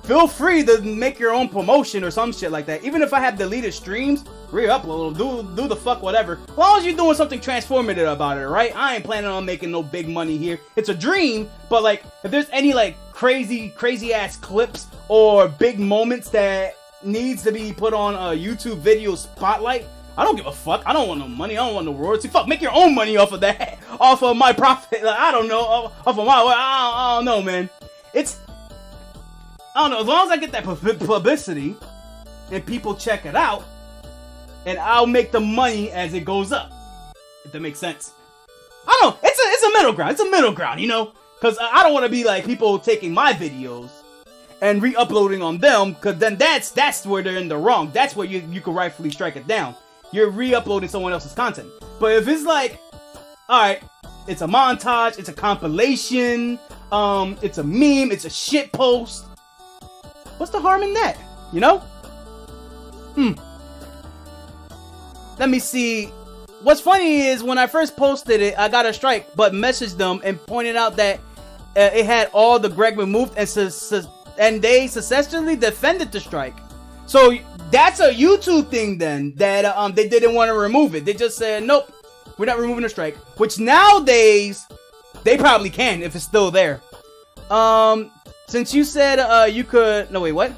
feel free to make your own promotion or some shit like that. Even if I have deleted streams, re-upload them, do the fuck whatever. As long as you're doing something transformative about it, right? I ain't planning on making no big money here. It's a dream, but like, if there's any like crazy ass clips or big moments that needs to be put on a YouTube video spotlight, I don't give a fuck. I don't want no money. I don't want no royalty. Fuck, make your own money off of that. Off of my profit. Like, I don't know. Off of my... I don't know, man. It's... I don't know. As long as I get that publicity and people check it out, and I'll make the money as it goes up. If that makes sense. I don't know. It's a middle ground. It's a middle ground, you know? Because I don't want to be like people taking my videos and re-uploading on them, because then that's where they're in the wrong. That's where you can rightfully strike it down. You're re-uploading someone else's content. But if it's like, alright, it's a montage, it's a compilation, it's a meme, it's a shit post, what's the harm in that? You know? Let me see. What's funny is when I first posted it, I got a strike, but messaged them and pointed out that it had all the Greg removed, and they successfully defended the strike. So that's a YouTube thing then, that they didn't want to remove it. They just said, nope, we're not removing the strike. Which nowadays, they probably can if it's still there. Since you said you could... No, wait, what?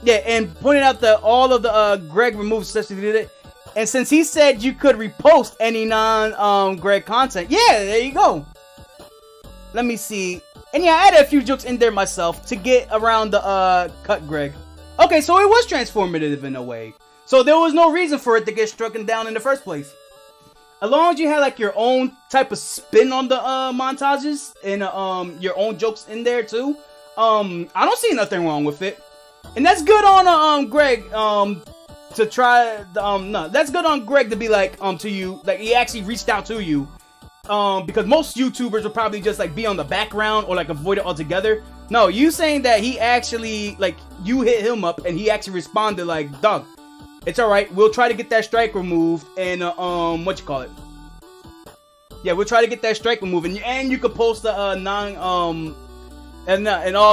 Yeah, and pointed out that all of the Greg removed successfully did it. And since he said you could repost any Greg content, yeah, there you go. Let me see. And yeah, I added a few jokes in there myself to get around the cut Greg. Okay, so it was transformative in a way. So there was no reason for it to get struck down in the first place. As long as you had like your own type of spin on the montages and your own jokes in there too, I don't see nothing wrong with it. And that's good on Greg to try no, that's good on Greg to be like to you, like he actually reached out to you. Because most YouTubers would probably just like be on the background or like avoid it altogether. No, you saying that he actually, like, you hit him up and he actually responded like, dog, it's alright, we'll try to get that strike removed and, what you call it? Yeah, we'll try to get that strike removed and you could post the, and all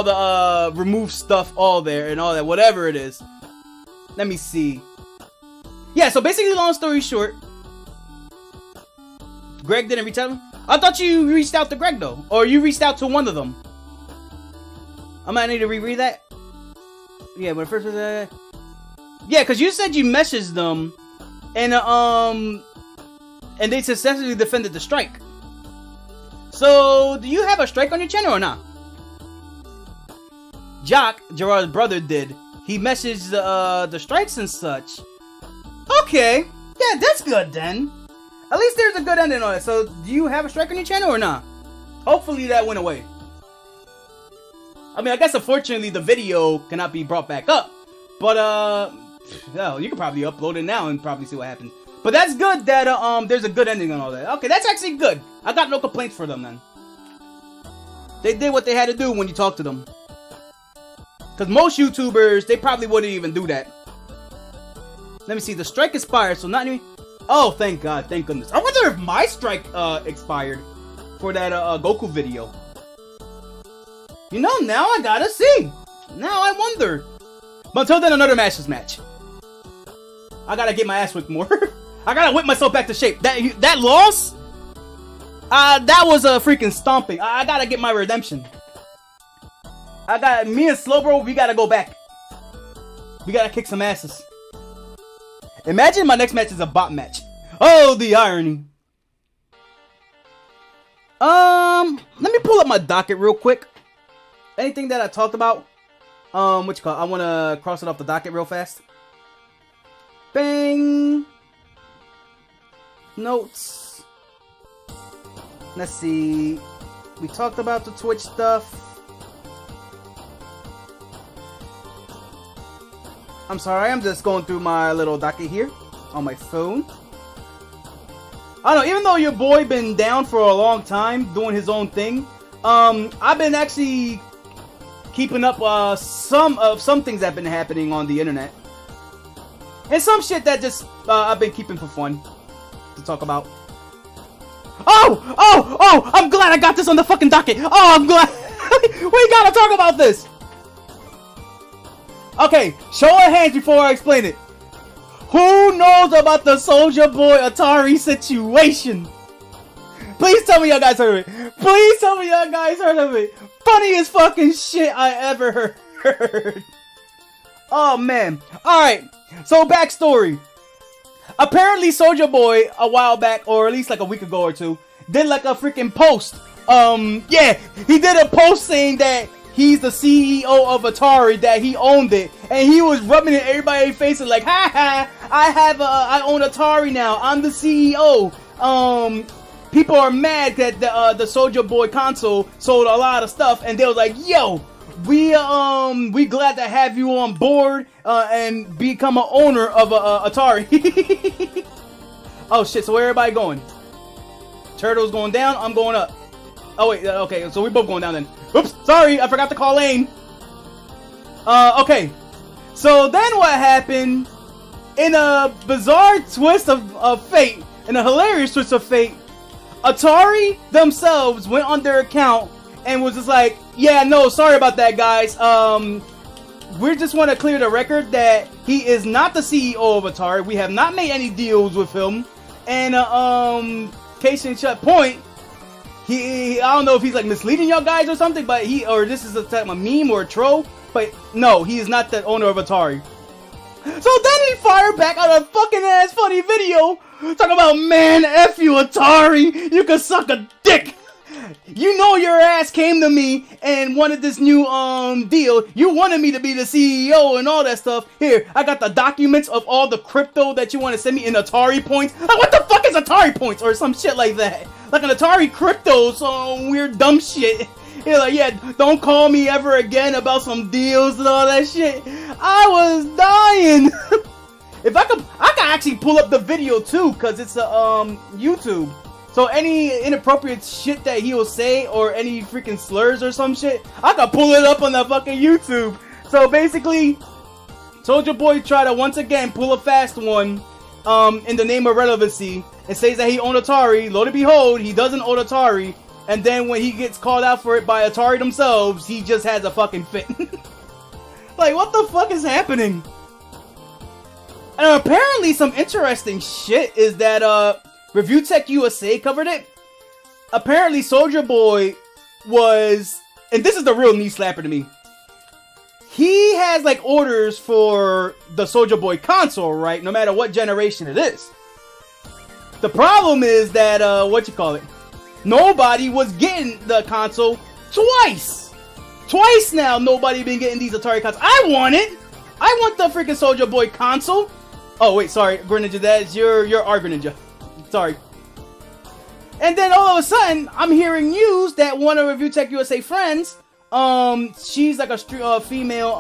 the, remove stuff all there and all that, whatever it is. Let me see. Yeah, so basically, long story short, Greg didn't reach out to him? I thought you reached out to Greg though, or you reached out to one of them. I might need to reread that. Yeah, but first was yeah, because you said you messaged them, and they successfully defended the strike. So, do you have a strike on your channel or not? Jock, Gerard's brother, did. He messaged the strikes and such. Okay, yeah, that's good then. At least there's a good ending on it. So, do you have a strike on your channel or not? Hopefully that went away. I mean, I guess unfortunately the video cannot be brought back up. But, well, you can probably upload it now and probably see what happens. But that's good that, there's a good ending on all that. Okay, that's actually good. I got no complaints for them then. They did what they had to do when you talk to them. Because most YouTubers, they probably wouldn't even do that. Let me see, the strike expired, so not any... Oh, thank God, thank goodness. I wonder if my strike expired for that Goku video. You know, now I gotta see. Now I wonder. But until then, another Masters match. I gotta get my ass whipped more. I gotta whip myself back to shape. That loss? That was a freaking stomping. I gotta get my redemption. Me and Slowbro, we gotta go back. We gotta kick some asses. Imagine my next match is a bot match. Oh, the irony. Let me pull up my docket real quick. Anything that I talked about? What you call it? I want to cross it off the docket real fast. Bang. Notes. Let's see. We talked about the Twitch stuff. I'm sorry, I'm just going through my little docket here on my phone. I don't know, even though your boy been down for a long time doing his own thing, I've been actually keeping up some things that have been happening on the internet. And some shit that just I've been keeping for fun to talk about. Oh! I'm glad I got this on the fucking docket. Oh, I'm glad. We gotta talk about this. Okay, show of hands before I explain it. Who knows about the Soulja Boy Atari situation? Please tell me y'all guys heard of it. Please tell me y'all guys heard of it. Funniest fucking shit I ever heard. Oh man. Alright, so backstory. Apparently Soulja Boy a while back, or at least like a week ago or two, did like a freaking post. Yeah, he did a post saying that he's the CEO of Atari, that he owned it, and he was rubbing it in everybody's faces like, ha, I own Atari now, I'm the CEO. People are mad that the Soulja Boy console sold a lot of stuff, and they was like, yo, we glad to have you on board and become an owner of Atari. Oh shit, so where everybody going? Turtle's going down, I'm going up. Oh wait, okay, so we both going down then. Oops, sorry, I forgot to call lane. Okay. So then what happened, in a bizarre twist of fate, in a hilarious twist of fate, Atari themselves went on their account and was just like, yeah, no, sorry about that, guys. We just want to clear the record that he is not the CEO of Atari. We have not made any deals with him. And, case in shut point, I don't know if he's like misleading y'all guys or something, but or this is a type of meme or a troll, but no, he is not the owner of Atari. So then he fired back out a fucking ass funny video talking about, man, F you Atari, you can suck a dick. You know your ass came to me and wanted this new deal. You wanted me to be the CEO and all that stuff. Here, I got the documents of all the crypto that you want to send me in Atari points. Like, what the fuck is Atari points or some shit like that? Like an Atari crypto, some weird dumb shit. He's like, yeah, don't call me ever again about some deals and all that shit. I was dying. If I could actually pull up the video too, cause it's a YouTube. So any inappropriate shit that he will say, or any freaking slurs or some shit, I could pull it up on the fucking YouTube. So basically, Soulja Boy tried to once again pull a fast one, in the name of relevancy, and says that he owned Atari. Lo and behold, he doesn't own Atari. And then when he gets called out for it by Atari themselves, he just has a fucking fit. Like, what the fuck is happening? And apparently some interesting shit is that, Review Tech USA covered it. Apparently Soulja Boy was, and this is the real knee slapper to me, he has like orders for the Soulja Boy console, right? No matter what generation it is. The problem is that, nobody was getting the console twice. Twice now, nobody been getting these Atari consoles. I want it. I want the freaking Soulja Boy console. Oh wait, sorry, Greninja, that's your R Greninja. Sorry. And then all of a sudden, I'm hearing news that one of Review Tech USA friends, she's like a female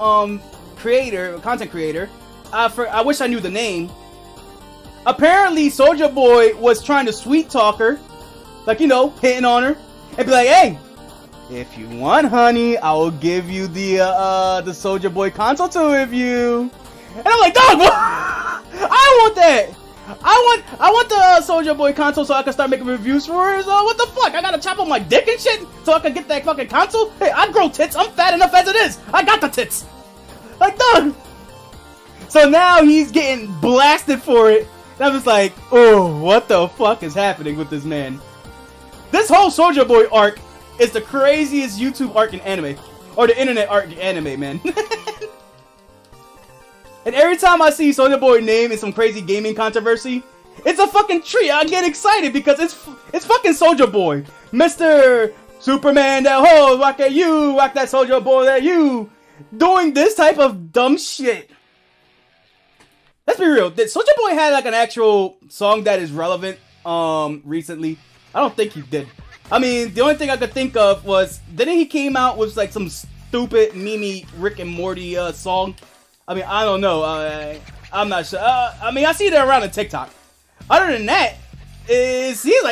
content creator. I wish I knew the name. Apparently, Soulja Boy was trying to sweet talk her, like, you know, hitting on her, and be like, hey, if you want, honey, I will give you the Soulja Boy console to review. And I'm like, dog, I want that. I want the Soulja Boy console so I can start making reviews for it. What the fuck? I gotta chop up my dick and shit so I can get that fucking console? Hey, I grow tits. I'm fat enough as it is. I got the tits. Like, dog. So now he's getting blasted for it. And I'm just like, oh, what the fuck is happening with this man? This whole Soulja Boy arc is the craziest YouTube arc in anime. Or the internet arc in anime, man. And every time I see Soulja Boy name in some crazy gaming controversy, it's a fucking treat. I get excited because it's fucking Soulja Boy. Mr. Superman that ho, rock at you, rock that Soulja Boy that you. Doing this type of dumb shit. let's be real. Did Soulja Boy had like an actual song that is relevant recently? I don't think he did. I mean, the only thing I could think of was, didn't he came out with like some stupid meme Rick and Morty song? I mean, I don't know. I'm not sure. I mean, I see that around on TikTok. Other than that, it seems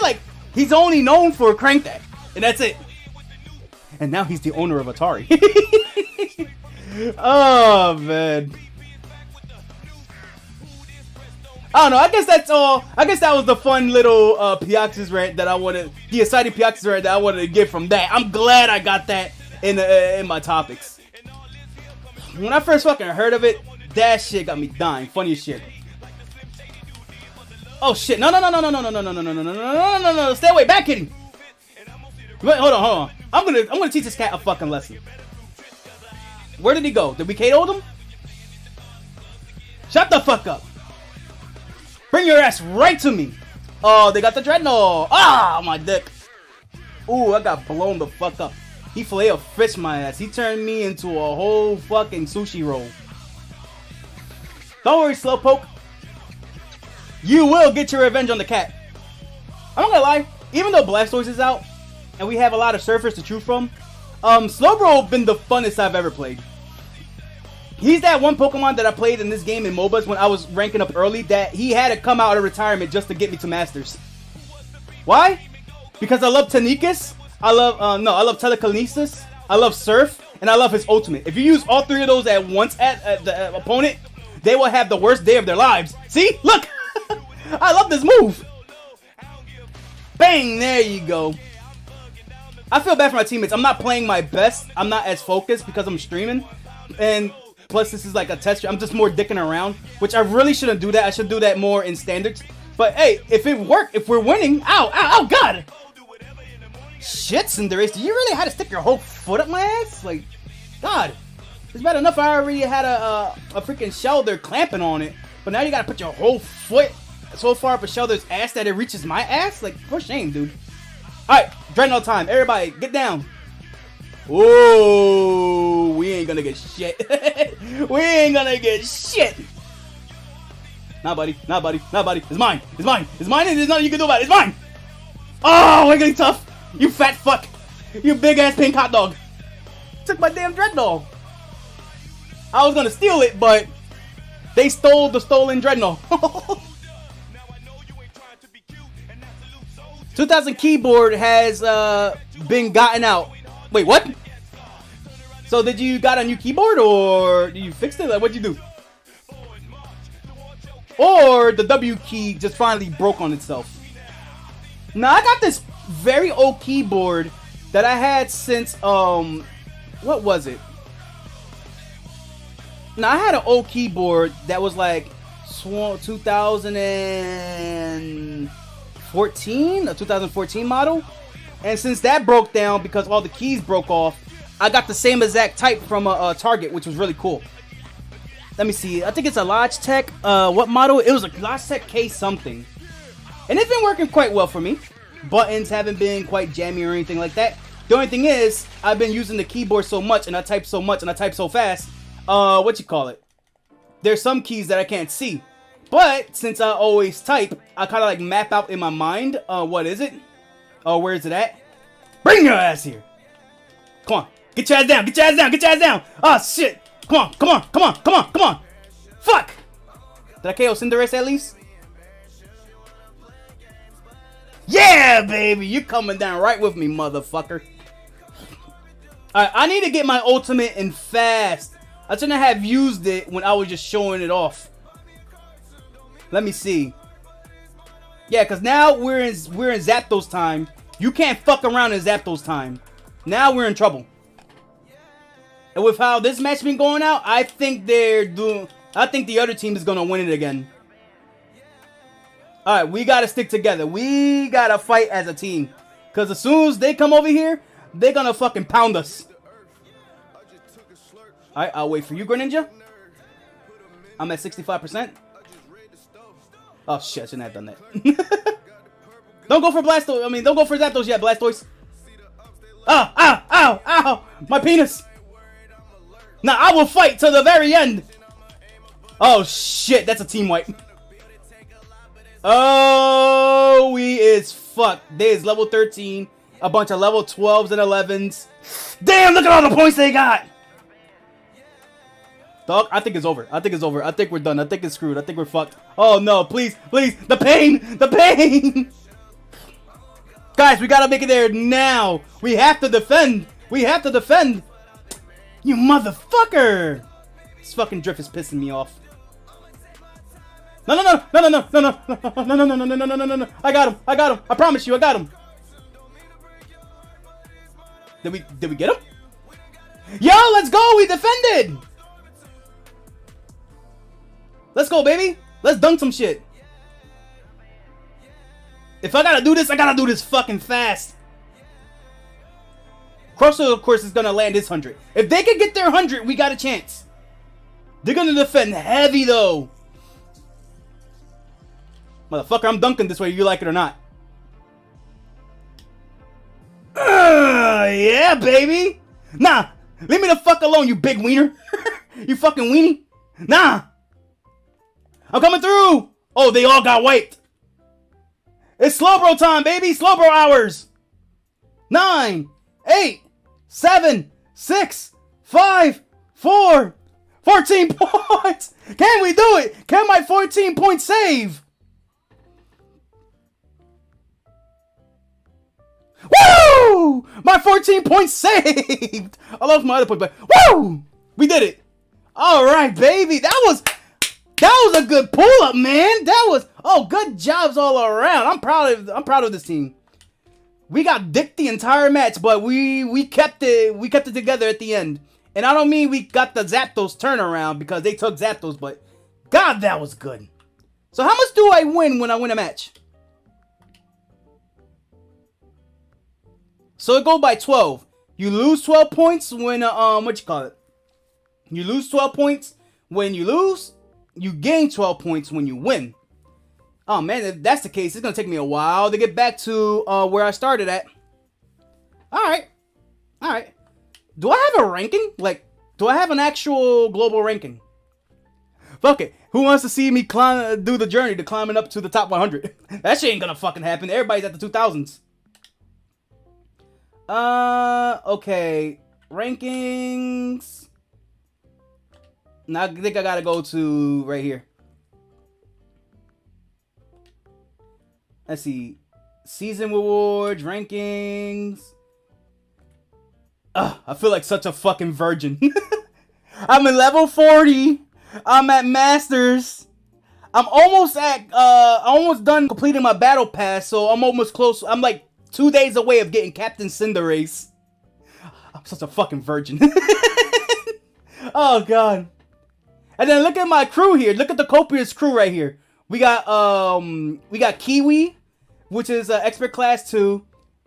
like he's only known for Crank That, and that's it. And now he's the owner of Atari. Oh man. I don't know. I guess that's all. I guess that was the fun little Piaxis rant that I wanted. The exciting Piaxis rant that I wanted to get from that. I'm glad I got that in my topics. When I first fucking heard of it, that shit got me dying. Funny as shit. Oh shit! No! Stay away! Back hitting. Wait, hold on. I'm gonna teach this cat a fucking lesson. Where did he go? Did we KO'd him? Shut the fuck up! Bring your ass right to me! Oh, they got the Dreadnought! Ah, my dick! Ooh, I got blown the fuck up. He filet-o-fish my ass. He turned me into a whole fucking sushi roll. Don't worry, Slowpoke. You will get your revenge on the cat. I'm not gonna lie, even though Blastoise is out, and we have a lot of surfers to choose from, Slowbro been the funnest I've ever played. He's that one Pokemon that I played in this game in MOBAs when I was ranking up early that he had to come out of retirement just to get me to Masters. Why? Because I love Tanikas, I love Telekinesis, I love Surf, and I love his ultimate. If you use all three of those at once at the opponent, they will have the worst day of their lives. See? Look! I love this move! Bang! There you go. I feel bad for my teammates. I'm not playing my best. I'm not as focused because I'm streaming. And plus, this is like a test. I'm just more dicking around, which I really shouldn't do that. I should do that more in standards. But hey, if it worked, if we're winning, ow, God! Shit, Cinderace, do you really have to stick your whole foot up my ass? Like, God. It's bad enough I already had a freaking shoulder clamping on it. But now you gotta put your whole foot so far up a shoulder's ass that it reaches my ass? Like, for shame, dude. Alright, Dreadnought time. Everybody, get down. Whoa, we ain't gonna get shit. We ain't gonna get shit. Nah, buddy. It's mine. And there's nothing you can do about it. It's mine. Oh, we're getting tough. You fat fuck. You big ass pink hot dog. Took my damn Dreadnought. I was gonna steal it, but they stole the stolen Dreadnought. 2000 keyboard has been gotten out. Wait, what? So did you got a new keyboard or you fixed it? Like, what'd you do? Or the W key just finally broke on itself. Now I got this very old keyboard that I had since what was it? Now I had an old keyboard that was like 2014, a 2014 model. And since that broke down because all the keys broke off, I got the same exact type from a Target, which was really cool. Let me see. I think it's a Logitech. What model? It was a Logitech K something. And it's been working quite well for me. Buttons haven't been quite jammy or anything like that. The only thing is, I've been using the keyboard so much, and I type so much, and I type so fast. What you call it? There's some keys that I can't see. But since I always type, I kind of like map out in my mind. What is it? Oh, where is it at? Bring your ass here. Come on. Get your ass down. Get your ass down. Get your ass down. Oh, shit. Come on. Come on. Come on. Come on. Come on. Fuck. Did I KO Cinderace at least? Yeah, baby. You're coming down right with me, motherfucker. Alright, I need to get my ultimate in fast. I shouldn't have used it when I was just showing it off. Let me see. Yeah, because now we're in Zapdos time. You can't fuck around in Zapdos time. Now we're in trouble. And with how this match been going out, I think the other team is gonna win it again. Alright, we gotta stick together. We gotta fight as a team. Because as soon as they come over here, they're gonna fucking pound us. Alright, I'll wait for you, Greninja. I'm at 65%. Oh shit, I shouldn't have done that. Don't go for Blastoise. I mean, don't go for Zapdos yet, Blastoise. Ow, ow, ow, ow. My penis. Now I will fight till the very end. Oh shit, that's a team wipe. Oh, we is fucked. They is level 13. A bunch of level 12s and 11s. Damn, look at all the points they got. Dog, I think it's over. I think it's over. I think we're done. I think it's screwed. I think we're fucked. Oh no, please, please. The pain. The pain. Guys, we gotta make it there now. We have to defend. We have to defend. You motherfucker. This fucking drift is pissing me off. No, no, no, no, no, no, no, no, no, no, no, no, no, no, no, no, no, no. I got him. I got him. I promise you, I got him. Did we get him? Yo, let's go. We defended. Let's go, baby. Let's dunk some shit. If I gotta do this, I gotta do this fucking fast. Crusher, of course, is gonna land his 100. If they can get their 100, we got a chance. They're gonna defend heavy, though. Motherfucker, I'm dunking this way, you like it or not. Yeah, baby. Nah, leave me the fuck alone, you big wiener. You fucking weenie. Nah. I'm coming through. Oh, they all got wiped. It's Slowbro time, baby. Slowbro hours. 9, 8, 7, 6, 5, 4, 14 points. Can we do it? Can my 14 point save? Woo! My 14 points saved. I lost my other point, but woo! We did it. All right, baby. That was a good pull up, man. Good jobs all around. I'm proud of this team. We got dicked the entire match, but we kept it together at the end. And I don't mean we got the Zapdos turnaround because they took Zapdos, but God, that was good. So how much do I win when I win a match? So it go by 12. You lose 12 points when you lose 12 points when you lose. You gain 12 points when you win. Oh man, if that's the case, it's gonna take me a while to get back to where I started at. Alright. Do I have a ranking? Like, do I have an actual global ranking? Fuck it. Who wants to see me do the journey to climbing up to the top 100? That shit ain't gonna fucking happen. Everybody's at the 2000s. Okay. Rankings. Now I think I gotta go to right here. Let's see. Season rewards, rankings. I feel like such a fucking virgin. I'm at level 40. I'm at Masters. I'm almost done completing my battle pass, so I'm almost close. I'm like 2 days away of getting Captain Cinderace. I'm such a fucking virgin. Oh god. And then look at my crew here. Look at the copious crew right here. We got Kiwi, which is expert class 2.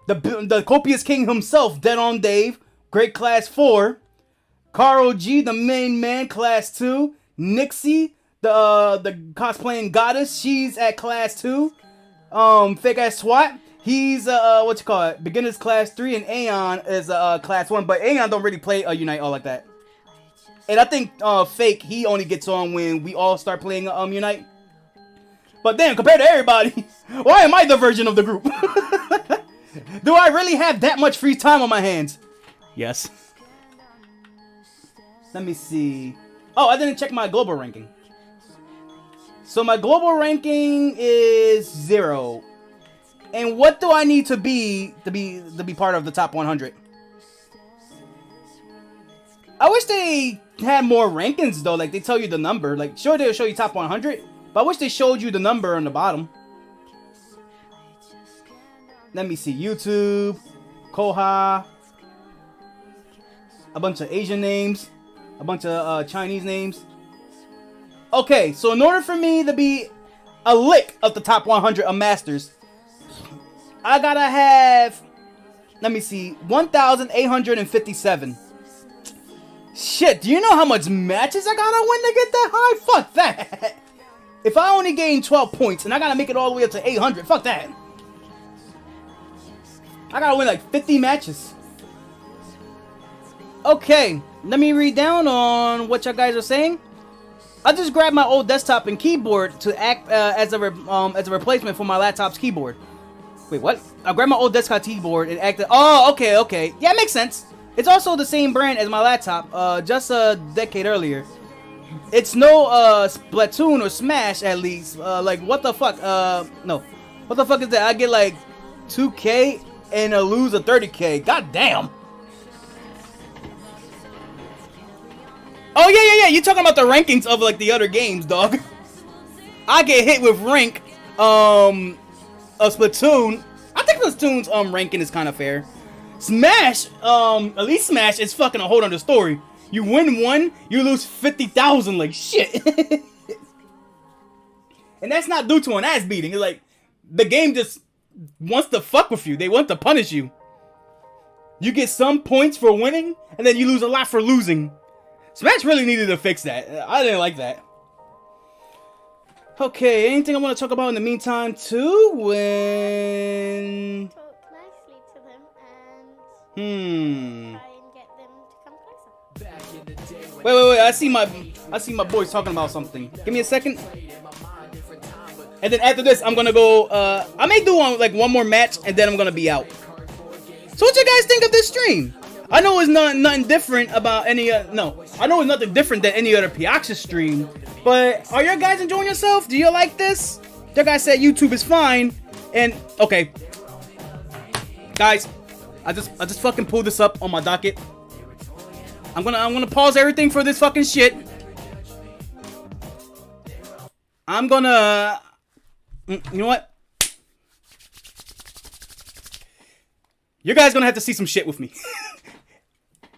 The copious king himself, Dead on Dave, great class 4. Carl G, the main man, class 2. Nixie, the cosplaying goddess, she's at class 2. Fake ass SWAT, he's beginner's class 3, and Aeon is class 1. But Aeon don't really play Unite all like that. And I think Fake, he only gets on when we all start playing Unite. But damn, compared to everybody, why am I the version of the group? Do I really have that much free time on my hands? Yes. Let me see. Oh, I didn't check my global ranking. So my global ranking is 0. And what do I need to be part of the top 100? I wish they had more rankings though. Like they tell you the number. Like sure they'll show you top 100, but I wish they showed you the number on the bottom. Let me see. YouTube, Koha, a bunch of Asian names, a bunch of Chinese names. Okay, so in order for me to be a lick of the top 100 of Masters, I gotta have, let me see, 1,857. Shit, do you know how much matches I gotta win to get that high? Fuck that. If I only gain 12 points and I gotta make it all the way up to 800, fuck that. I gotta win like 50 matches. Okay, let me read down on what y'all guys are saying. I just grabbed my old desktop and keyboard to act as a replacement for my laptop's keyboard. Wait, what? I grabbed my old desktop keyboard and acted. Oh, okay. Yeah, it makes sense. It's also the same brand as my laptop, just a decade earlier. It's no Splatoon or Smash, at least. Like, what the fuck? No. What the fuck is that? I get like 2K and I lose a 30K. God damn. Oh, yeah. You're talking about the rankings of, like, the other games, dog. I get hit with rank, a Splatoon. I think Splatoon's, ranking is kind of fair. Smash, at least Smash is fucking a whole other story. You win one, you lose 50,000, like, shit. And that's not due to an ass beating. It's like, the game just wants to fuck with you. They want to punish you. You get some points for winning, and then you lose a lot for losing. Smash really needed to fix that. I didn't like that. Okay, anything I want to talk about in the meantime, too? When... Talk nicely to them and Hmm. try and get them to come closer. Wait. I see my boys talking about something. Give me a second. And then after this, I'm gonna go. I may do one more match, and then I'm gonna be out. So what you guys think of this stream? I know it's nothing different about any. No, I know it's nothing different than any other Piaxa stream. But are you guys enjoying yourself? Do you like this? You guys said YouTube is fine, and okay, guys, I just fucking pulled this up on my docket. I'm gonna pause everything for this fucking shit. I'm gonna. You know what? You guys gonna have to see some shit with me.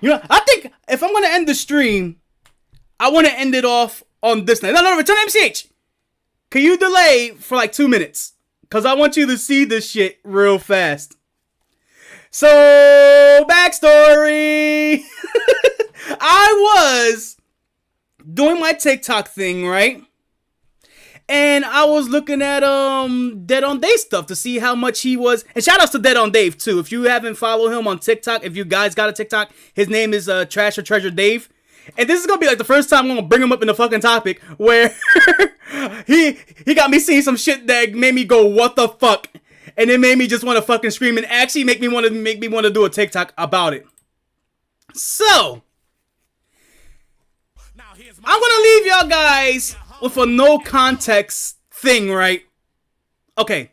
You know, I think if I'm gonna end the stream, I want to end it off on this night. No, Return MCH. Can you delay for like 2 minutes? Cause I want you to see this shit real fast. So, backstory. I was doing my TikTok thing, right? And I was looking at Dead on Dave stuff to see how much he was. And shout outs to Dead on Dave too. If you haven't followed him on TikTok, if you guys got a TikTok, his name is Trash or Treasure Dave. And this is gonna be like the first time I'm gonna bring him up in the fucking topic where he got me seeing some shit that made me go, what the fuck? And it made me just want to fucking scream and actually make me want to do a TikTok about it. So I'm gonna leave y'all guys with a no context thing, right? Okay.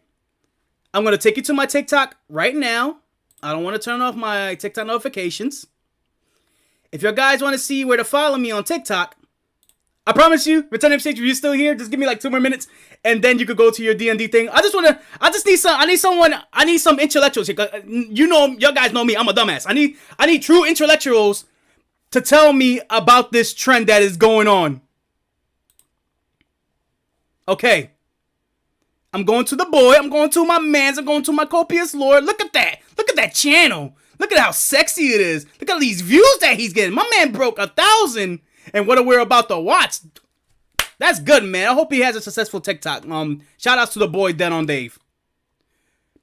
I'm gonna take you to my TikTok right now. I don't want to turn off my TikTok notifications. If you guys want to see where to follow me on TikTok, I promise you, Return MCH, if you're still here, just give me like 2 more minutes, and then you could go to your D&D thing. I need some intellectuals here. You know, y'all guys know me, I'm a dumbass. I need true intellectuals to tell me about this trend that is going on. Okay. I'm going to the boy. I'm going to my mans. I'm going to my copious lord. Look at that. Look at that channel. Look at how sexy it is. Look at these views that he's getting. My man broke 1,000. And what we're about to watch. That's good, man. I hope he has a successful TikTok. Shout outs to the boy Dead on Dave.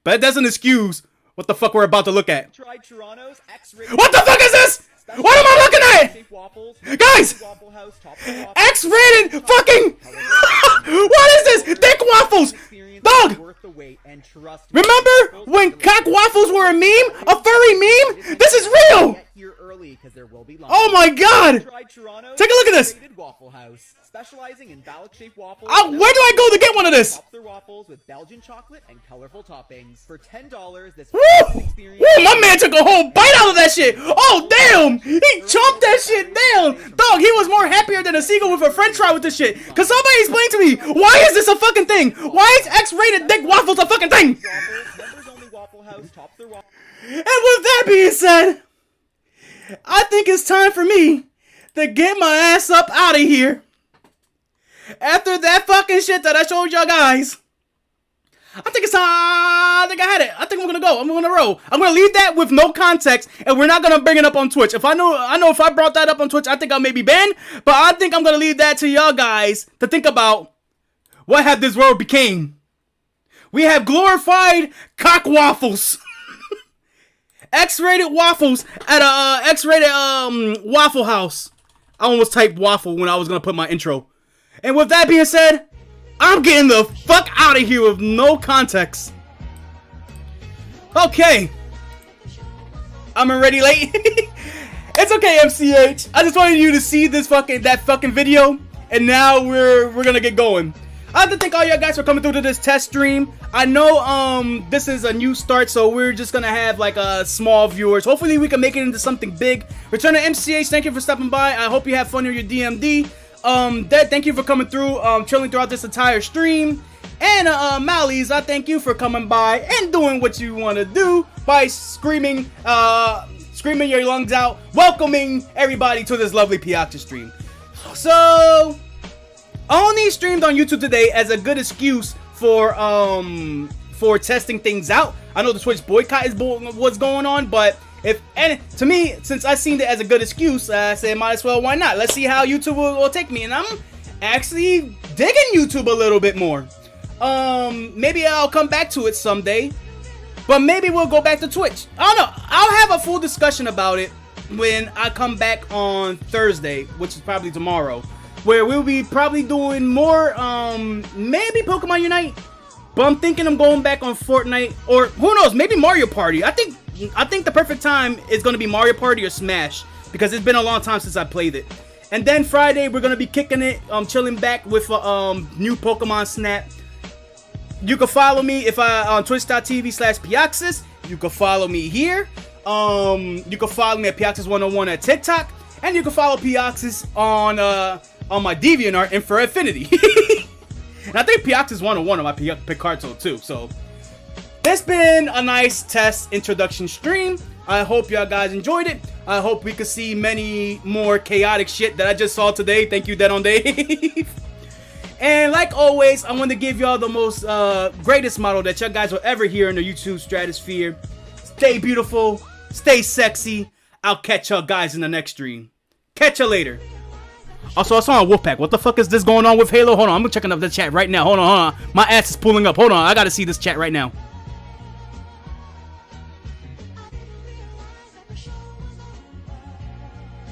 But that doesn't excuse what the fuck we're about to look at. Tried Toronto's X-rated. What the fuck is this? What am I looking at? Waffles, Guys! Waffle House, top of the waffle. X-rated fucking... What is this? Dick waffles! Dog! Worth the wait, and trust me, Remember when cock waffles were a meme? A furry meme? This is real! Get here early, 'cause there will be lunch. Oh my god! Tried Toronto's Take a look at this! X-rated Waffle House, specializing in phallic-shaped waffles. Where do I go to get one of this? Top their waffles with Belgian chocolate and colorful toppings. For $10, this Woo! experience. Woo! My man took a whole bite out of that shit! Oh damn! He chomped that shit down! Dog, he was more happier than a seagull with a french fry with this shit. Cause somebody explain to me, why is this a fucking thing? Why is X-rated dick waffles a fucking thing? Waffles, members only Waffle House, top their waffles. And with that being said, I think it's time for me to get my ass up out of here. After that fucking shit that I showed y'all guys, I think it's time. I think I had it. I think I'm gonna go. I'm gonna roll. I'm gonna leave that with no context, and we're not gonna bring it up on Twitch. I know if I brought that up on Twitch, I think I may be banned. But I think I'm gonna leave that to y'all guys to think about. What have this world became? We have glorified cock waffles. X-rated waffles at a X-rated Waffle House. I almost typed waffle when I was gonna put my intro. And with that being said, I'm getting the fuck out of here with no context. Okay. I'm already late. It's okay, MCH. I just wanted you to see this that fucking video, and now we're gonna get going. I have to thank all y'all guys for coming through to this test stream. I know this is a new start, so we're just gonna have like small viewers. Hopefully we can make it into something big. Return to MCH, thank you for stopping by. I hope you have fun with your DMD. Dead, thank you for coming through, chilling throughout this entire stream. And Mallies, I thank you for coming by and doing what you want to do by screaming your lungs out, welcoming everybody to this lovely Piaxa stream. So I only streamed on YouTube today as a good excuse for testing things out. I know the Twitch boycott is what's going on, but to me, since I seen it as a good excuse, I said might as well, why not? Let's see how YouTube will take me, and I'm actually digging YouTube a little bit more. Maybe I'll come back to it someday, but maybe we'll go back to Twitch. I don't know. I'll have a full discussion about it when I come back on Thursday, which is probably tomorrow, where we'll be probably doing more, maybe Pokemon Unite, but I'm thinking I'm going back on Fortnite, or who knows, maybe Mario Party. I think the perfect time is going to be Mario Party or Smash, because it's been a long time since I played it. And then Friday, we're going to be kicking it, chilling back with new Pokemon Snap. You can follow me on twitch.tv/Piaxis. You can follow me here. You can follow me at Piaxis101 at TikTok. And you can follow Piaxis on my DeviantArt and for Affinity. And I think Piaxis101 on my Picarto too. So this been a nice test introduction stream. I hope y'all guys enjoyed it. I hope we could see many more chaotic shit that I just saw today. Thank you, Dead on Dave. And like always, I want to give y'all the most greatest motto that y'all guys will ever hear in the YouTube stratosphere. Stay beautiful, stay sexy. I'll catch y'all guys in the next stream. Catch you later. Also, I saw a Wolfpack. What the fuck is this going on with Halo? Hold on, I'm checking up the chat right now. Hold on. My ass is pulling up. Hold on, I gotta see this chat right now.